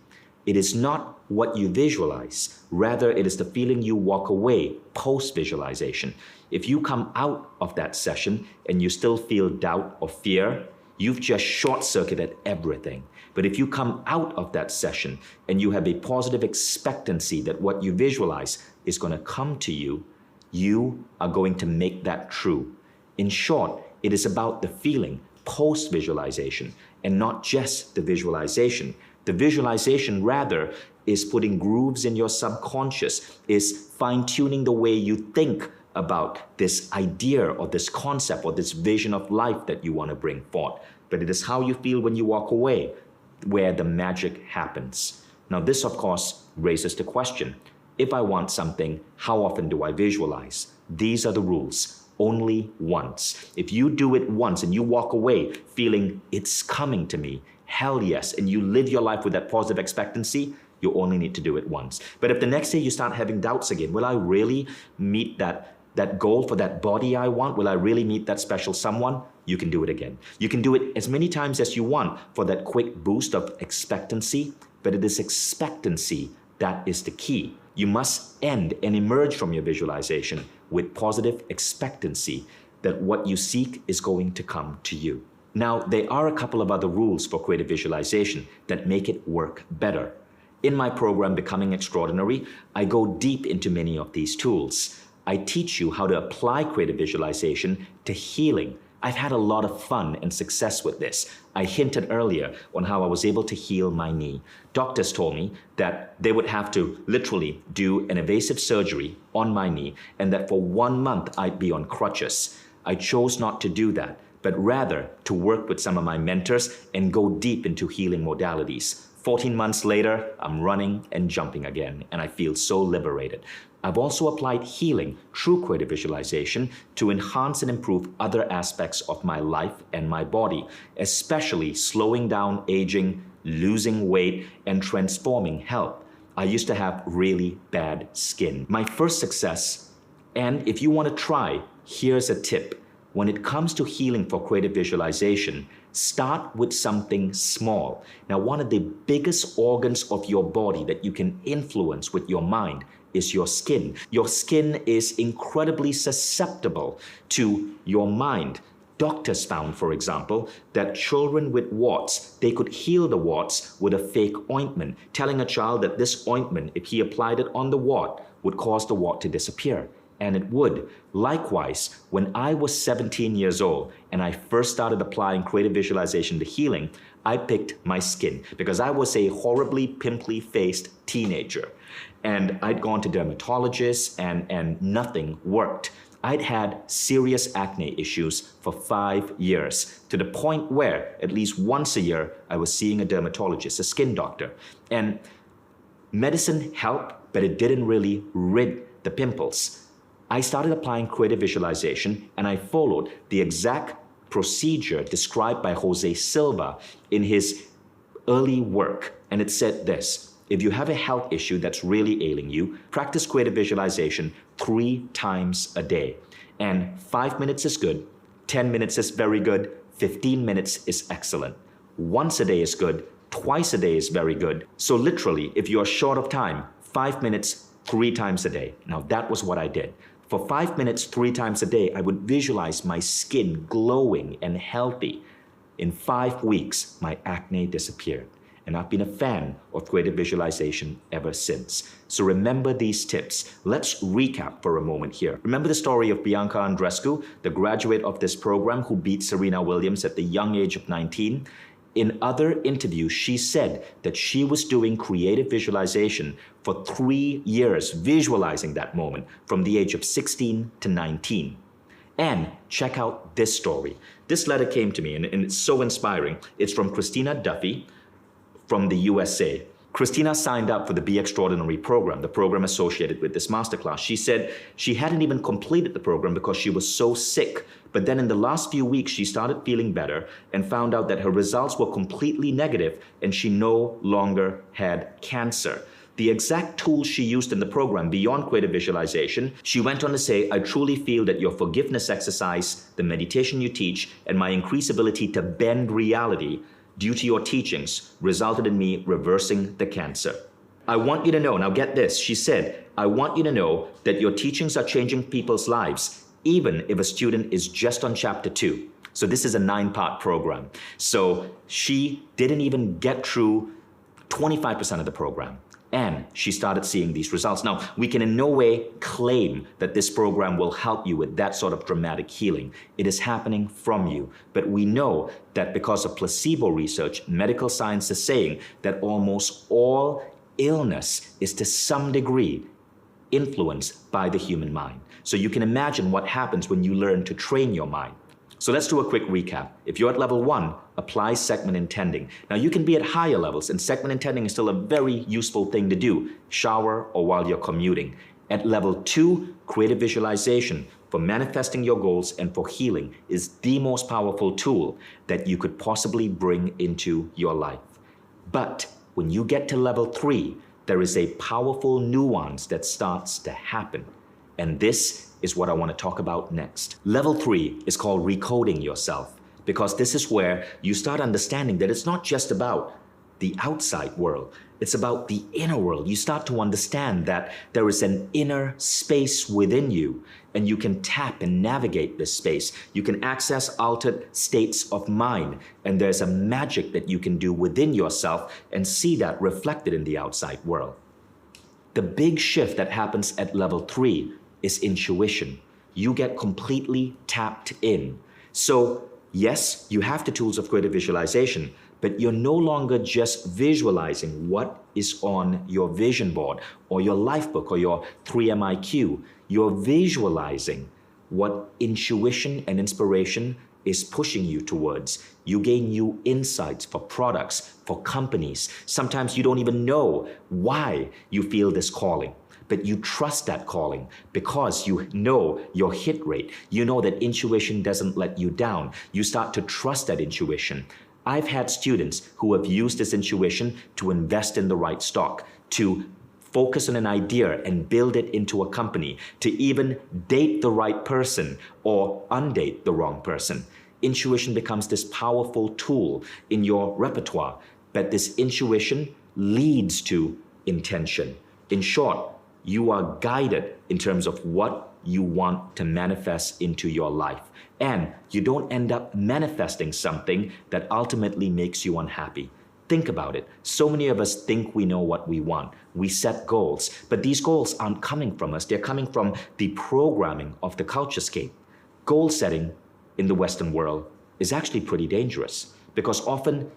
It is not what you visualize, rather it is the feeling you walk away post-visualization. If you come out of that session and you still feel doubt or fear, you've just short-circuited everything. But if you come out of that session and you have a positive expectancy that what you visualize is going to come to you, you are going to make that true. In short, it is about the feeling post-visualization and not just the visualization. The visualization, rather, is putting grooves in your subconscious, is fine-tuning the way you think about this idea or this concept or this vision of life that you want to bring forth. But it is how you feel when you walk away where the magic happens. Now, this, of course, raises the question: if I want something, how often do I visualize? These are the rules. only once. If you do it once and you walk away feeling it's coming to me, hell yes, and you live your life with that positive expectancy, you only need to do it once. But if the next day you start having doubts again, will I really meet that goal for that body I want? Will I really meet that special someone? You can do it again. You can do it as many times as you want for that quick boost of expectancy, but it is expectancy that is the key. You must end and emerge from your visualization with positive expectancy that what you seek is going to come to you. Now, there are a couple of other rules for creative visualization that make it work better. In my program, Becoming Extraordinary, I go deep into many of these tools. I teach you how to apply creative visualization to healing. I've had a lot of fun and success with this. I hinted earlier on how I was able to heal my knee. Doctors told me that they would have to literally do an invasive surgery on my knee and that for 1 month I'd be on crutches. I chose not to do that, but rather to work with some of my mentors and go deep into healing modalities. 14 months later, I'm running and jumping again, and I feel so liberated. I've also applied healing through creative visualization to enhance and improve other aspects of my life and my body, especially slowing down aging, losing weight, and transforming health. I used to have really bad skin. My first success, and if you want to try, here's a tip. When it comes to healing for creative visualization, start with something small. Now, one of the biggest organs of your body that you can influence with your mind is your skin. Your skin is incredibly susceptible to your mind. Doctors found, for example, that children with warts, they could heal the warts with a fake ointment, telling a child that this ointment, if he applied it on the wart, would cause the wart to disappear. And it would. Likewise, when I was 17 years old and I first started applying creative visualization to healing, I picked my skin because I was a horribly pimply-faced teenager. And I'd gone to dermatologists and nothing worked. I'd had serious acne issues for 5 years, to the point where at least once a year I was seeing a dermatologist, a skin doctor. And medicine helped, but it didn't really rid the pimples. I started applying creative visualization and I followed the exact procedure described by Jose Silva in his early work. And it said this: if you have a health issue that's really ailing you, practice creative visualization 3 times a day. And 5 minutes is good, 10 minutes is very good, 15 minutes is excellent. Once a day is good, twice a day is very good. So literally, if you are short of time, 5 minutes, 3 times a day. Now that was what I did. For 5 minutes, 3 times a day, I would visualize my skin glowing and healthy. In 5 weeks, my acne disappeared. And I've been a fan of creative visualization ever since. So remember these tips. Let's recap for a moment here. Remember the story of Bianca Andreescu, the graduate of this program who beat Serena Williams at the young age of 19? In other interviews, she said that she was doing creative visualization for 3 years, visualizing that moment from the age of 16 to 19. And check out this story. This letter came to me and it's so inspiring. It's from Christina Duffy from the USA. Christina signed up for the Be Extraordinary program, the program associated with this masterclass. She said she hadn't even completed the program because she was so sick. But then in the last few weeks, she started feeling better and found out that her results were completely negative and she no longer had cancer. The exact tools she used in the program beyond creative visualization, she went on to say, I truly feel that your forgiveness exercise, the meditation you teach, and my increased ability to bend reality due to your teachings resulted in me reversing the cancer. I want you to know, now get this, she said, I want you to know that your teachings are changing people's lives, even if a student is just on chapter 2. So this is a 9-part program. So she didn't even get through 25% of the program. And she started seeing these results. Now, we can in no way claim that this program will help you with that sort of dramatic healing. It is happening from you. But we know that because of placebo research, medical science is saying that almost all illness is to some degree influenced by the human mind. So you can imagine what happens when you learn to train your mind. So let's do a quick recap. If you're at level 1, apply segment intending. Now you can be at higher levels and segment intending is still a very useful thing to do, shower or while you're commuting. At level 2, creative visualization. for manifesting your goals and for healing is the most powerful tool that you could possibly bring into your life. But when you get to level 3, there is a powerful nuance that starts to happen. And this is what I want to talk about next. Level 3 is called recoding yourself, because this is where you start understanding that it's not just about the outside world. It's about the inner world. You start to understand that there is an inner space within you, and you can tap and navigate this space. You can access altered states of mind, and there's a magic that you can do within yourself and see that reflected in the outside world. The big shift that happens at level 3 is intuition. You get completely tapped in. So yes, you have the tools of creative visualization, but you're no longer just visualizing what is on your vision board or your life book or your 3MIQ. You're visualizing what intuition and inspiration is pushing you towards. You gain new insights for products, for companies. Sometimes you don't even know why you feel this calling, but you trust that calling because you know your hit rate. You know that intuition doesn't let you down. You start to trust that intuition. I've had students who have used this intuition to invest in the right stock, to focus on an idea and build it into a company, to even date the right person or undate the wrong person. Intuition becomes this powerful tool in your repertoire, but this intuition leads to intention. In short, you are guided in terms of what you want to manifest into your life. And you don't end up manifesting something that ultimately makes you unhappy. Think about it. So many of us think we know what we want. We set goals, but these goals aren't coming from us. They're coming from the programming of the culturescape. Goal setting in the Western world is actually pretty dangerous because often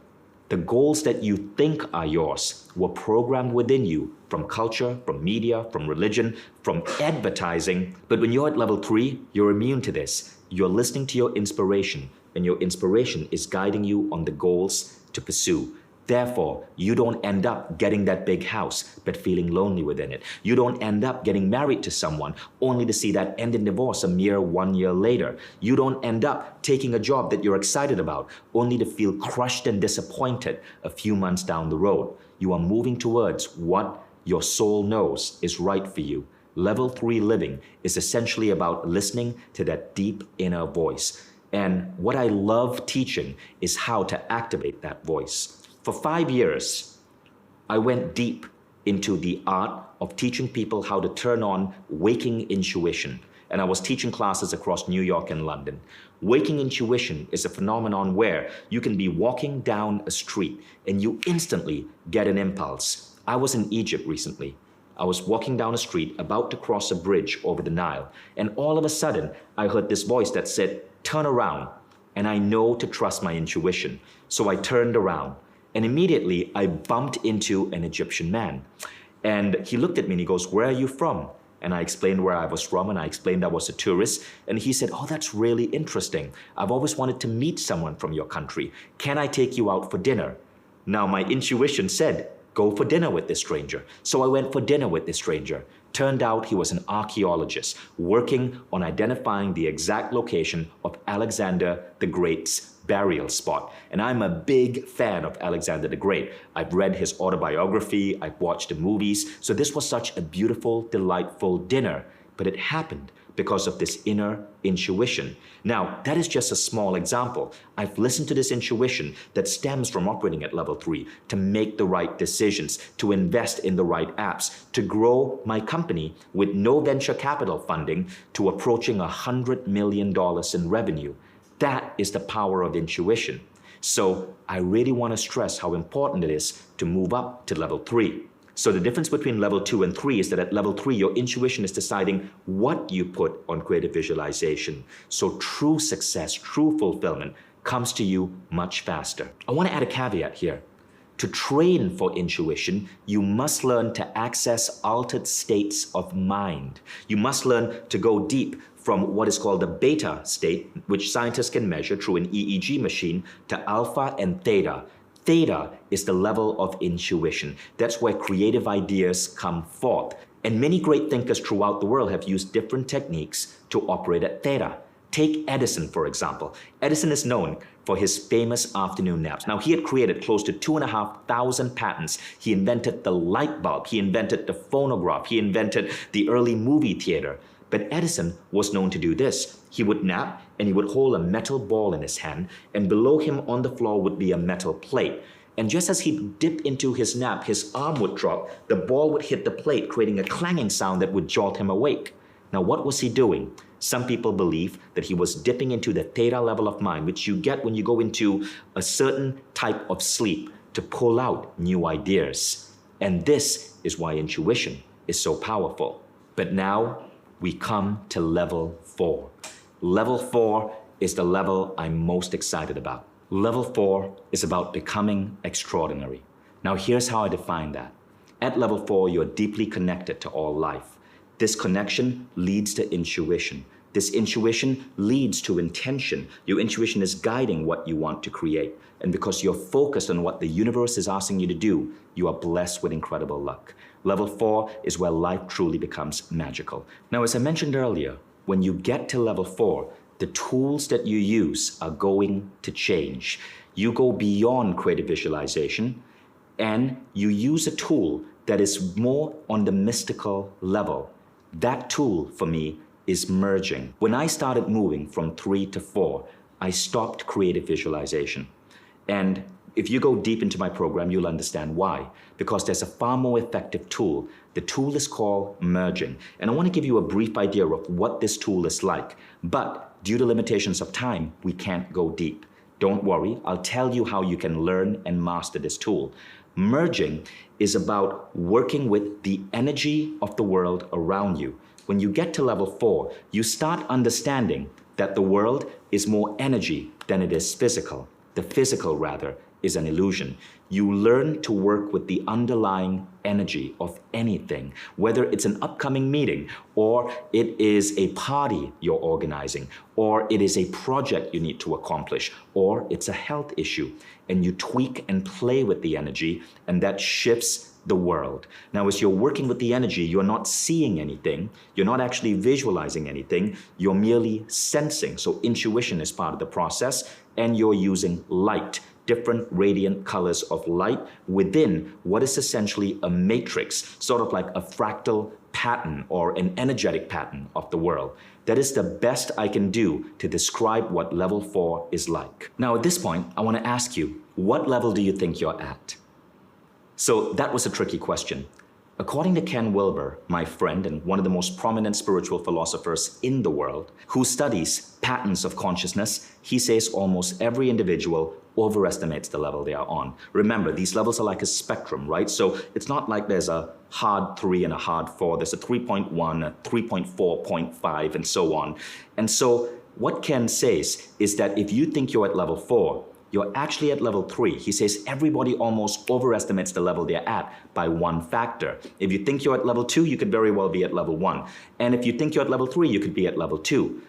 the goals that you think are yours were programmed within you from culture, from media, from religion, from advertising. But when you're at level 3, you're immune to this. You're listening to your inspiration, and your inspiration is guiding you on the goals to pursue. Therefore, you don't end up getting that big house, but feeling lonely within it. You don't end up getting married to someone only to see that end in divorce a mere 1 year later. You don't end up taking a job that you're excited about only to feel crushed and disappointed a few months down the road. You are moving towards what your soul knows is right for you. Level 3 living is essentially about listening to that deep inner voice. And what I love teaching is how to activate that voice. For 5 years, I went deep into the art of teaching people how to turn on waking intuition. And I was teaching classes across New York and London. Waking intuition is a phenomenon where you can be walking down a street and you instantly get an impulse. I was in Egypt recently. I was walking down a street about to cross a bridge over the Nile. And all of a sudden, I heard this voice that said, "Turn around." And I know to trust my intuition. So I turned around. And immediately I bumped into an Egyptian man. And he looked at me and he goes, "Where are you from?" And I explained where I was from and I explained I was a tourist. And he said, "Oh, that's really interesting. I've always wanted to meet someone from your country. Can I take you out for dinner?" Now my intuition said, "Go for dinner with this stranger." So I went for dinner with this stranger. Turned out he was an archaeologist working on identifying the exact location of Alexander the Great's burial spot. And I'm a big fan of Alexander the Great. I've read his autobiography, I've watched the movies. So this was such a beautiful, delightful dinner. But it happened because of this inner intuition. Now, that is just a small example. I've listened to this intuition that stems from operating at level 3 to make the right decisions, to invest in the right apps, to grow my company with no venture capital funding to approaching $100 million in revenue. That is the power of intuition. So I really want to stress how important it is to move up to level 3. So the difference between level 2 and 3 is that at level 3, your intuition is deciding what you put on creative visualization. So true success, true fulfillment comes to you much faster. I want to add a caveat here. To train for intuition, you must learn to access altered states of mind. You must learn to go deep from what is called the beta state, which scientists can measure through an EEG machine, to alpha and theta. Theta is the level of intuition. That's where creative ideas come forth. And many great thinkers throughout the world have used different techniques to operate at theta. Take Edison, for example. Edison is known for his famous afternoon naps. Now, he had created close to 2,500 patents. He invented the light bulb. He invented the phonograph. He invented the early movie theater. But Edison was known to do this. He would nap and he would hold a metal ball in his hand, and below him on the floor would be a metal plate. And just as he'd dip into his nap, his arm would drop, the ball would hit the plate, creating a clanging sound that would jolt him awake. Now, what was he doing? Some people believe that he was dipping into the theta level of mind, which you get when you go into a certain type of sleep to pull out new ideas. And this is why intuition is so powerful. But now we come to level 4. Level 4 is the level I'm most excited about. Level 4 is about becoming extraordinary. Now, here's how I define that. At level 4, you're deeply connected to all life. This connection leads to intuition. This intuition leads to intention. Your intuition is guiding what you want to create. And because you're focused on what the universe is asking you to do, you are blessed with incredible luck. Level 4 is where life truly becomes magical. Now, as I mentioned earlier, when you get to level 4, the tools that you use are going to change. You go beyond creative visualization and you use a tool that is more on the mystical level. That tool for me is merging. When I started moving from 3 to 4, I stopped creative visualization. And if you go deep into my program, you'll understand why. Because there's a far more effective tool. The tool is called merging. And I want to give you a brief idea of what this tool is like. But due to limitations of time, we can't go deep. Don't worry, I'll tell you how you can learn and master this tool. Merging is about working with the energy of the world around you. When you get to level 4, you start understanding that the world is more energy than it is physical. The physical, rather, is an illusion. You learn to work with the underlying energy of anything, whether it's an upcoming meeting, or it is a party you're organizing, or it is a project you need to accomplish, or it's a health issue. And you tweak and play with the energy, and that shifts the world. Now, as you're working with the energy, you're not seeing anything, you're not actually visualizing anything, you're merely sensing. So intuition is part of the process, and you're using light, different radiant colors of light within what is essentially a matrix, sort of like a fractal pattern or an energetic pattern of the world. That is the best I can do to describe what level 4 is like. Now, at this point, I want to ask you, what level do you think you're at? So that was a tricky question. According to Ken Wilber, my friend and one of the most prominent spiritual philosophers in the world, who studies patterns of consciousness, he says almost every individual overestimates the level they are on. Remember, these levels are like a spectrum, right? So it's not like there's a hard 3 and a hard 4. There's a 3.1, a 3.4.5, and so on. And so what Ken says is that if you think you're at level 4, you're actually at level 3. He says everybody almost overestimates the level they're at by one factor. If you think you're at level 2, you could very well be at level 1. And if you think you're at level 3, you could be at level 2.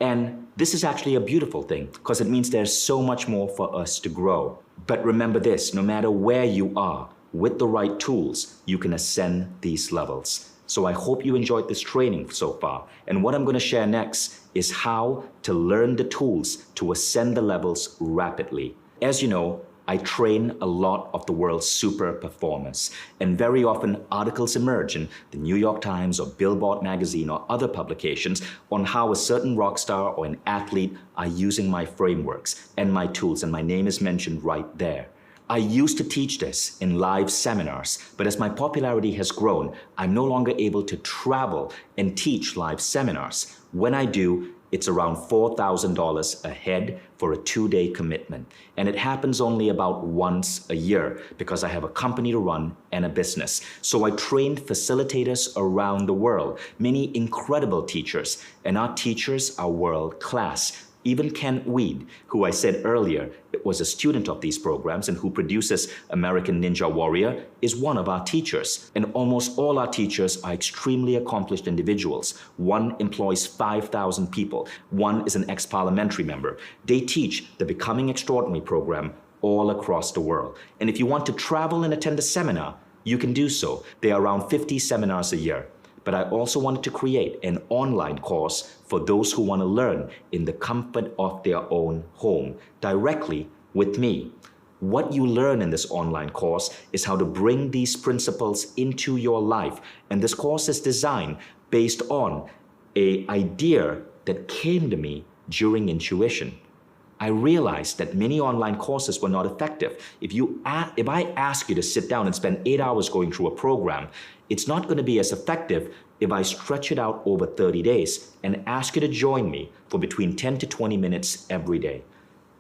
And this is actually a beautiful thing because it means there's so much more for us to grow. But remember this, no matter where you are, with the right tools, you can ascend these levels. So I hope you enjoyed this training so far. And what I'm going to share next is how to learn the tools to ascend the levels rapidly. As you know, I train a lot of the world's super performers, and very often articles emerge in the New York Times or Billboard magazine or other publications on how a certain rock star or an athlete are using my frameworks and my tools, and my name is mentioned right there. I used to teach this in live seminars, but as my popularity has grown, I'm no longer able to travel and teach live seminars. When I do, it's around $4,000 a head for a 2-day commitment. And it happens only about once a year because I have a company to run and a business. So I train facilitators around the world, many incredible teachers, and our teachers are world class. Even Ken Weed, who I said earlier was a student of these programs and who produces American Ninja Warrior, is one of our teachers. And almost all our teachers are extremely accomplished individuals. One employs 5,000 people. One is an ex-parliamentary member. They teach the Becoming Extraordinary program all across the world. And if you want to travel and attend a seminar, you can do so. There are around 50 seminars a year. but I also wanted to create an online course for those who want to learn in the comfort of their own home, directly with me. What you learn in this online course is how to bring these principles into your life. And this course is designed based on an idea that came to me during intuition. I realized that many online courses were not effective. If I ask you to sit down and spend 8 hours going through a program, it's not going to be as effective if I stretch it out over 30 days and ask you to join me for between 10 to 20 minutes every day.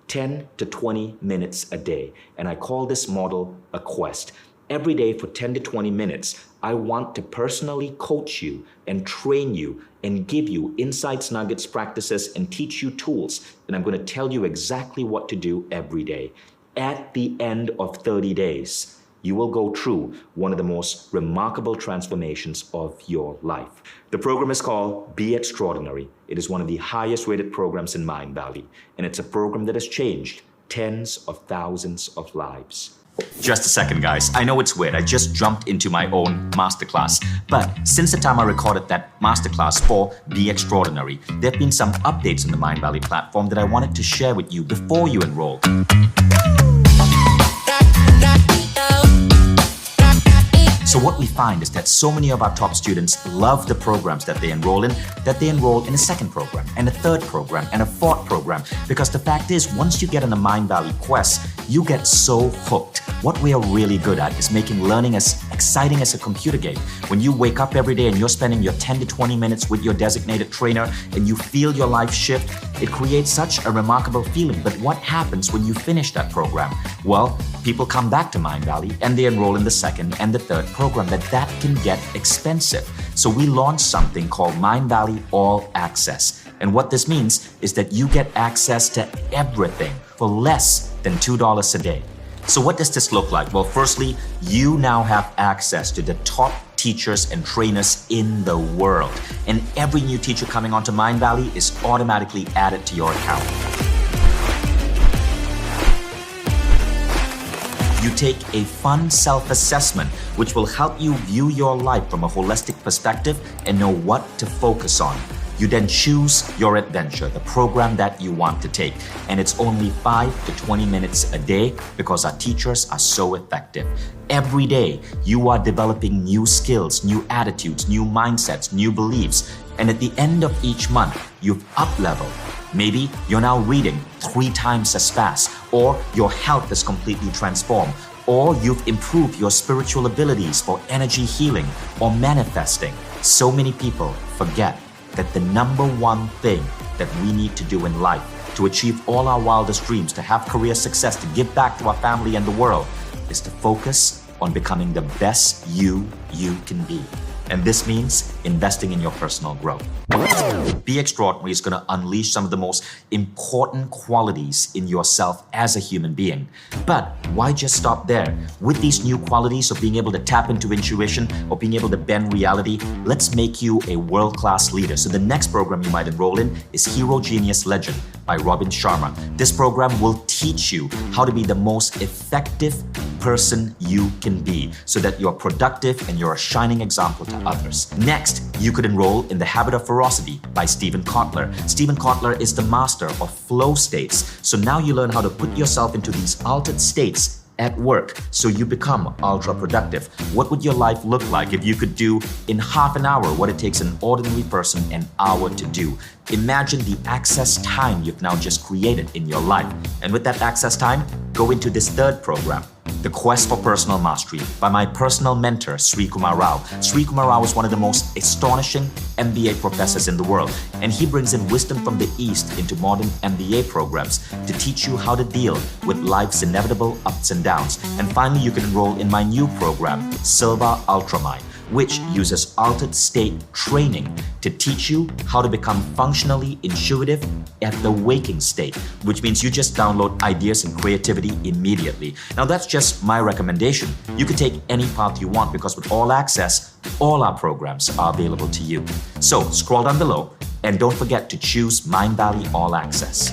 10 to 20 minutes a day. And I call this model a quest. Every day for 10 to 20 minutes, I want to personally coach you and train you and give you insights, nuggets, practices, and teach you tools. And I'm going to tell you exactly what to do every day. At the end of 30 days, you will go through one of the most remarkable transformations of your life. The program is called Be Extraordinary. It is one of the highest rated programs in Mind Valley, and it's a program that has changed tens of thousands of lives. Just a second, guys. I know it's weird. I just jumped into my own masterclass. But since the time I recorded that masterclass for Be Extraordinary, there have been some updates on the Mind Valley platform that I wanted to share with you before you enroll. So what we find is that so many of our top students love the programs that they enroll in a second program, and a third program, and a fourth program. Because the fact is, once you get on the Mind Valley quest, you get so hooked. What we are really good at is making learning as exciting as a computer game. When you wake up every day and you're spending your 10 to 20 minutes with your designated trainer and you feel your life shift, it creates such a remarkable feeling. But what happens when you finish that program? Well, people come back to Mind Valley and they enroll in the second and the third program, that can get expensive. So we launched something called Mind Valley All Access. And what this means is that you get access to everything for less than $2 a day. So what does this look like? Well, firstly, you now have access to the top teachers and trainers in the world. And every new teacher coming onto Mind Valley is automatically added to your account. You take a fun self-assessment, which will help you view your life from a holistic perspective and know what to focus on. You then choose your adventure, the program that you want to take. And it's only 5 to 20 minutes a day because our teachers are so effective. Every day, you are developing new skills, new attitudes, new mindsets, new beliefs. And at the end of each month, you've up-leveled. Maybe you're now reading 3 times as fast, or your health is completely transformed, or you've improved your spiritual abilities for energy healing or manifesting. So many people forget that the number one thing that we need to do in life to achieve all our wildest dreams, to have career success, to give back to our family and the world, is to focus on becoming the best you can be. And this means investing in your personal growth. Be Extraordinary is going to unleash some of the most important qualities in yourself as a human being. But why just stop there? With these new qualities of being able to tap into intuition or being able to bend reality, let's make you a world-class leader. So the next program you might enroll in is Hero Genius Legend by Robin Sharma. This program will teach you how to be the most effective person you can be so that you're productive and you're a shining example to others. Next, you could enroll in The Habit of Ferocity by Stephen Kotler. Stephen Kotler is the master of flow states. So now you learn how to put yourself into these altered states at work so you become ultra productive. What would your life look like if you could do in half an hour what it takes an ordinary person an hour to do? Imagine the access time you've now just created in your life. And with that access time, go into this third program, The Quest for Personal Mastery by my personal mentor, Sri Kumar Rao. Sri Kumar Rao is one of the most astonishing MBA professors in the world, and he brings in wisdom from the East into modern MBA programs to teach you how to deal with life's inevitable ups and downs. And finally, you can enroll in my new program, Silva Ultramind, which uses altered state training to teach you how to become functionally intuitive at the waking state, which means you just download ideas and creativity immediately. Now that's just my recommendation. You can take any path you want because with All Access, all our programs are available to you. So scroll down below and don't forget to choose Mind Valley All Access.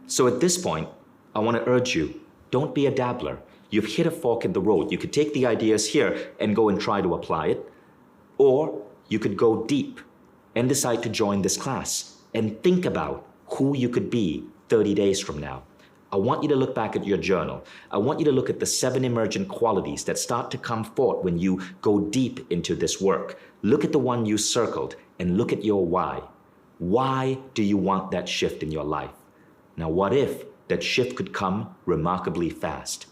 So at this point, I want to urge you, don't be a dabbler. you've hit a fork in the road. You could take the ideas here and go and try to apply it, or you could go deep and decide to join this class and think about who you could be 30 days from now. I want you to look back at your journal. I want you to look at the 7 emergent qualities that start to come forth when you go deep into this work. Look at the one you circled and look at your why. Why do you want that shift in your life? Now, what if that shift could come remarkably fast?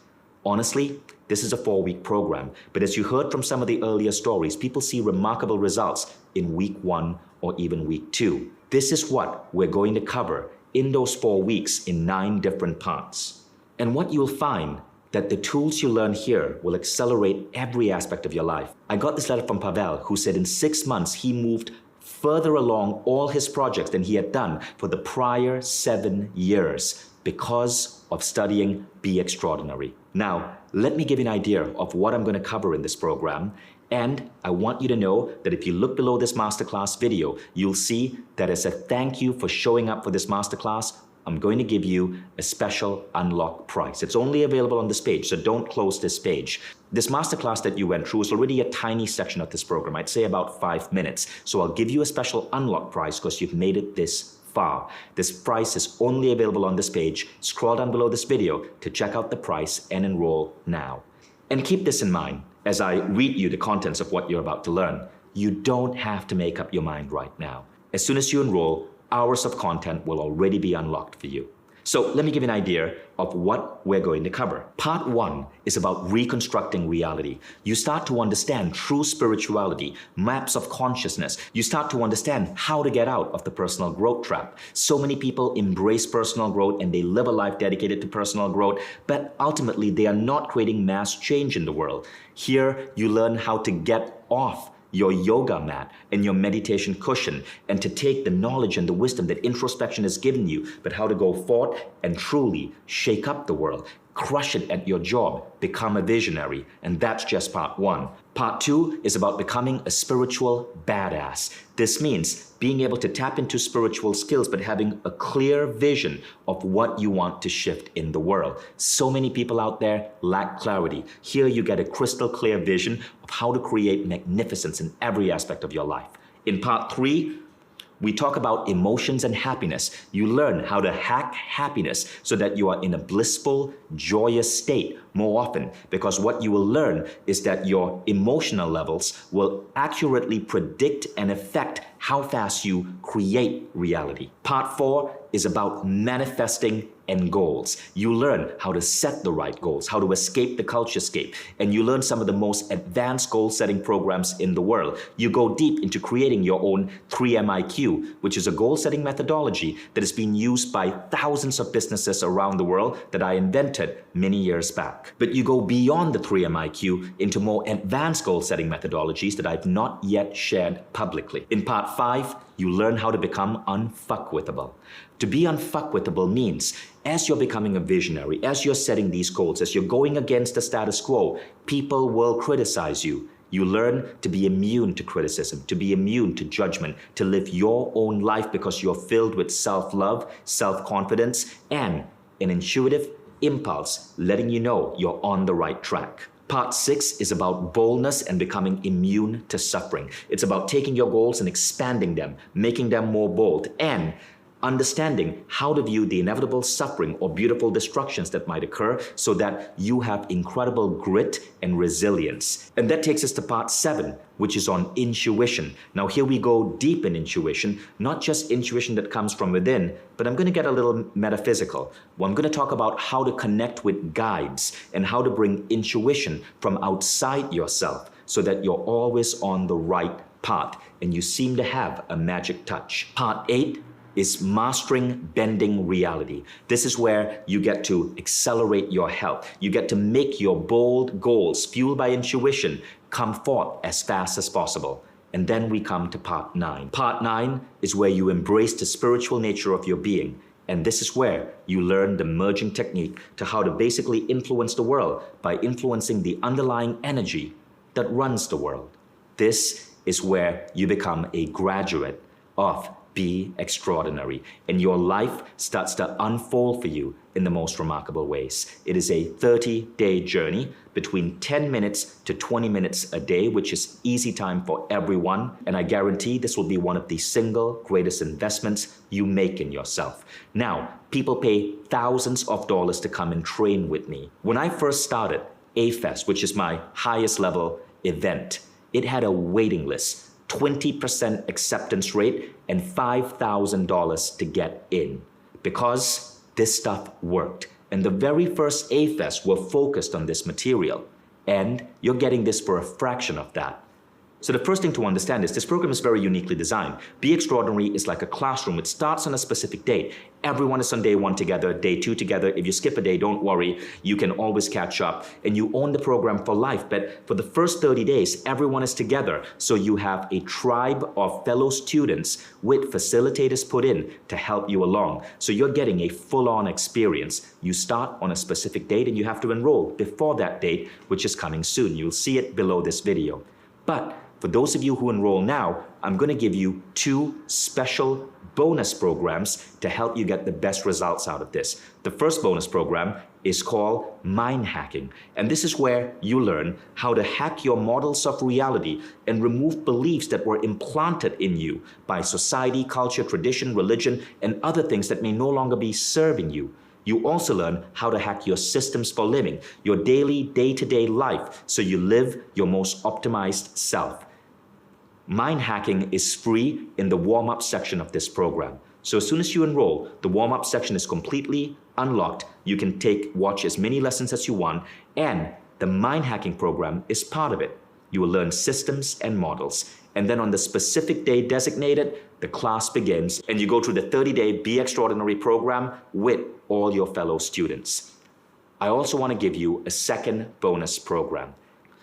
Honestly, this is a 4-week program, but as you heard from some of the earlier stories, people see remarkable results in week 1 or even week 2. This is what we're going to cover in those 4 weeks in 9 different parts. And what you'll find that the tools you learn here will accelerate every aspect of your life. I got this letter from Pavel, who said in 6 months he moved further along all his projects than he had done for the prior 7 years because of studying Be Extraordinary. Now, let me give you an idea of what I'm going to cover in this program. And I want you to know that if you look below this masterclass video, you'll see that as a thank you for showing up for this masterclass, I'm going to give you a special unlock price. It's only available on this page, so don't close this page. This masterclass that you went through is already a tiny section of this program. I'd say about 5 minutes. So I'll give you a special unlock price because you've made it this far. This price is only available on this page. Scroll down below this video to check out the price and enroll now. And keep this in mind as I read you the contents of what you're about to learn. You don't have to make up your mind right now. As soon as you enroll, hours of content will already be unlocked for you. So let me give you an idea of what we're going to cover. Part 1 is about reconstructing reality. You start to understand true spirituality, maps of consciousness. You start to understand how to get out of the personal growth trap. So many people embrace personal growth and they live a life dedicated to personal growth, but ultimately they are not creating mass change in the world. Here you learn how to get off your yoga mat and your meditation cushion and to take the knowledge and the wisdom that introspection has given you, but how to go forth and truly shake up the world, crush it at your job, become a visionary. And that's just part 1. Part 2 is about becoming a spiritual badass. This means being able to tap into spiritual skills, but having a clear vision of what you want to shift in the world. So many people out there lack clarity. Here you get a crystal clear vision of how to create magnificence in every aspect of your life. In part 3, we talk about emotions and happiness. You learn how to hack happiness so that you are in a blissful, joyous state more often, because what you will learn is that your emotional levels will accurately predict and affect how fast you create reality. Part 4 is about manifesting and goals. You learn how to set the right goals, how to escape the culturescape, and you learn some of the most advanced goal-setting programs in the world. You go deep into creating your own 3MIQ, which is a goal-setting methodology that has been used by thousands of businesses around the world that I invented many years back. But you go beyond the 3MIQ into more advanced goal-setting methodologies that I've not yet shared publicly. In part 5, you learn how to become unfuckwithable. To be unfuckwithable means as you're becoming a visionary, as you're setting these goals, as you're going against the status quo, people will criticize you. You learn to be immune to criticism, to be immune to judgment, to live your own life because you're filled with self-love, self-confidence, and an intuitive impulse letting you know you're on the right track. Part 6 is about boldness and becoming immune to suffering. It's about taking your goals and expanding them, making them more bold, and understanding how to view the inevitable suffering or beautiful destructions that might occur so that you have incredible grit and resilience. And that takes us to part 7, which is on intuition. Now here we go deep in intuition, not just intuition that comes from within, but I'm going to get a little metaphysical. Well, I'm going to talk about how to connect with guides and how to bring intuition from outside yourself so that you're always on the right path and you seem to have a magic touch. Part 8 is mastering bending reality. This is where you get to accelerate your health. You get to make your bold goals fueled by intuition come forth as fast as possible. And then we come to part 9. Part 9 is where you embrace the spiritual nature of your being. And this is where you learn the merging technique to how to basically influence the world by influencing the underlying energy that runs the world. This is where you become a graduate of be extraordinary, and your life starts to unfold for you in the most remarkable ways. It is a 30-day journey between 10 minutes to 20 minutes a day, which is easy time for everyone, and I guarantee this will be one of the single greatest investments you make in yourself. Now, people pay thousands of dollars to come and train with me. When I first started A-Fest, which is my highest level event, it had a waiting list, 20% acceptance rate, and $5,000 to get in, because this stuff worked. And the very first A-Fest were focused on this material, and you're getting this for a fraction of that. So the first thing to understand is this program is very uniquely designed. Be Extraordinary is like a classroom. It starts on a specific date. Everyone is on day 1 together, day 2 together. If you skip a day, don't worry. You can always catch up. And you own the program for life. But for the first 30 days, everyone is together. So you have a tribe of fellow students with facilitators put in to help you along. So you're getting a full-on experience. You start on a specific date and you have to enroll before that date, which is coming soon. You'll see it below this video. But for those of you who enroll now, I'm going to give you 2 special bonus programs to help you get the best results out of this. The first bonus program is called Mind Hacking, and this is where you learn how to hack your models of reality and remove beliefs that were implanted in you by society, culture, tradition, religion, and other things that may no longer be serving you. You also learn how to hack your systems for living, your daily, day-to-day life, so you live your most optimized self. Mind hacking is free in the warm-up section of this program. So as soon as you enroll, the warm-up section is completely unlocked. You can watch as many lessons as you want, and the mind hacking program is part of it. You will learn systems and models. And then on the specific day designated, the class begins, and you go through the 30-day Be Extraordinary program with all your fellow students. I also want to give you a second bonus program.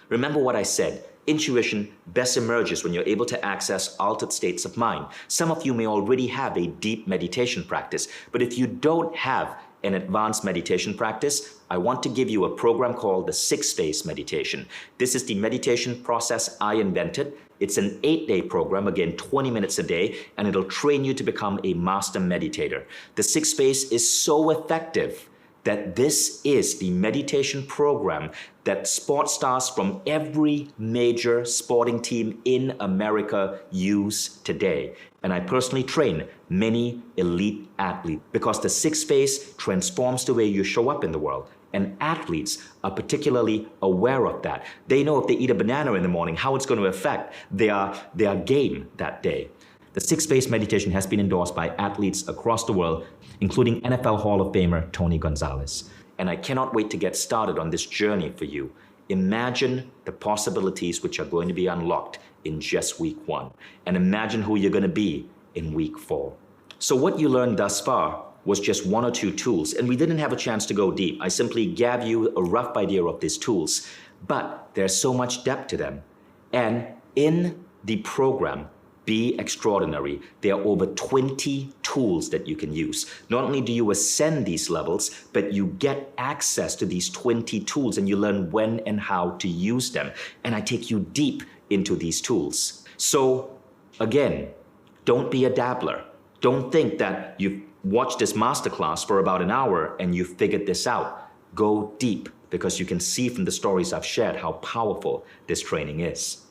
Remember what I said. Intuition best emerges when you're able to access altered states of mind. Some of you may already have a deep meditation practice, but if you don't have an advanced meditation practice, I want to give you a program called the 6-phase meditation. This is the meditation process I invented. It's an 8-day program, again, 20 minutes a day, and it'll train you to become a master meditator. The 6-phase is so effective that this is the meditation program that sports stars from every major sporting team in America use today. And I personally train many elite athletes because the 6-phase transforms the way you show up in the world. And athletes are particularly aware of that. They know if they eat a banana in the morning, how it's going to affect their game that day. The 6-phase meditation has been endorsed by athletes across the world, including NFL Hall of Famer Tony Gonzalez. And I cannot wait to get started on this journey for you. Imagine the possibilities which are going to be unlocked in just week 1. And imagine who you're going to be in week 4. So what you learned thus far was just 1 or 2 tools, and we didn't have a chance to go deep. I simply gave you a rough idea of these tools, but there's so much depth to them. And in the program, Be Extraordinary, there are over 20 tools that you can use. Not only do you ascend these levels, but you get access to these 20 tools and you learn when and how to use them. And I take you deep into these tools. So again, don't be a dabbler. Don't think that you've watched this masterclass for about an hour and you've figured this out. Go deep, because you can see from the stories I've shared how powerful this training is.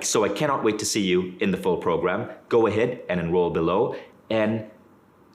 So I cannot wait to see you in the full program. Go ahead and enroll below, and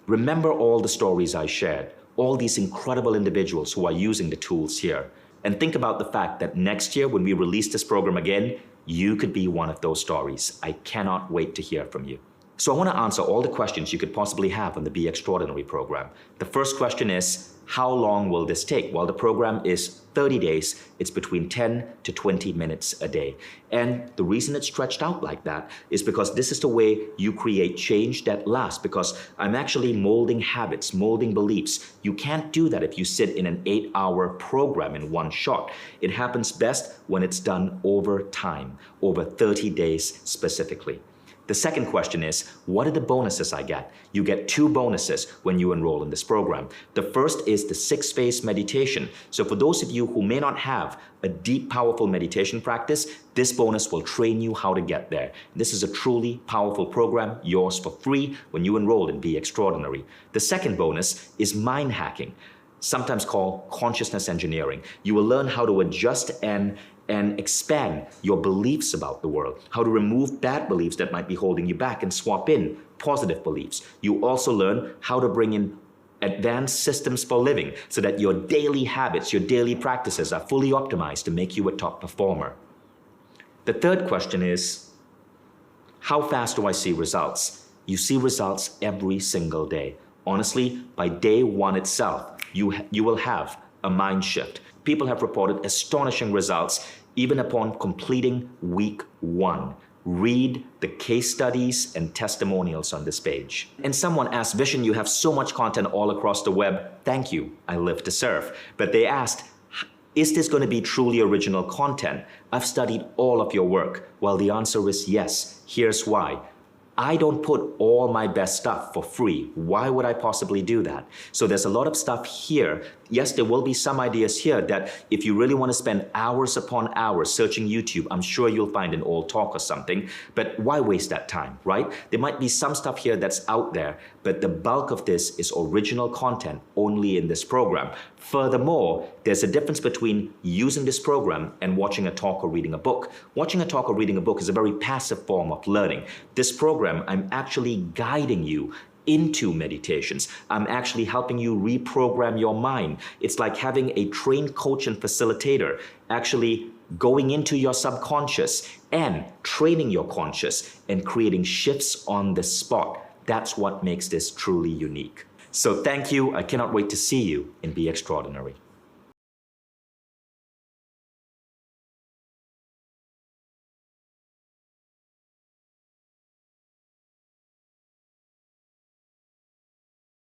remember all the stories I shared, all these incredible individuals who are using the tools here. And think about the fact that next year when we release this program again, you could be one of those stories. I cannot wait to hear from you. So I want to answer all the questions you could possibly have on the Be Extraordinary program. The first question is, how long will this take? Well, the program is 30 days. It's between 10 to 20 minutes a day. And the reason it's stretched out like that is because this is the way you create change that lasts, because I'm actually molding habits, molding beliefs. You can't do that if you sit in an 8-hour program in one shot. It happens best when it's done over time, over 30 days specifically. The second question is, what are the bonuses I get? You get 2 bonuses when you enroll in this program. The first is the 6-phase meditation. So for those of you who may not have a deep, powerful meditation practice, this bonus will train you how to get there. This is a truly powerful program, yours for free when you enroll in Be Extraordinary. The second bonus is mind hacking, sometimes called consciousness engineering. You will learn how to adjust and expand your beliefs about the world, how to remove bad beliefs that might be holding you back and swap in positive beliefs. You also learn how to bring in advanced systems for living so that your daily habits, your daily practices are fully optimized to make you a top performer. The third question is, how fast do I see results? You see results every single day. Honestly, by day 1 itself, you will have a mind shift. People have reported astonishing results even upon completing week 1. Read the case studies and testimonials on this page. And someone asked, Vishen, you have so much content all across the web. Thank you, I live to serve. But they asked, is this going to be truly original content? I've studied all of your work. Well, the answer is yes. Here's why. I don't put all my best stuff for free. Why would I possibly do that? So there's a lot of stuff here. Yes, there will be some ideas here that if you really want to spend hours upon hours searching YouTube, I'm sure you'll find an old talk or something, but why waste that time, right? There might be some stuff here that's out there, but the bulk of this is original content only in this program. Furthermore, there's a difference between using this program and watching a talk or reading a book. Watching a talk or reading a book is a very passive form of learning. This program, I'm actually guiding you into meditations. I'm actually helping you reprogram your mind. It's like having a trained coach and facilitator actually going into your subconscious and training your conscious and creating shifts on the spot. That's what makes this truly unique. So thank you. I cannot wait to see you in Be Extraordinary.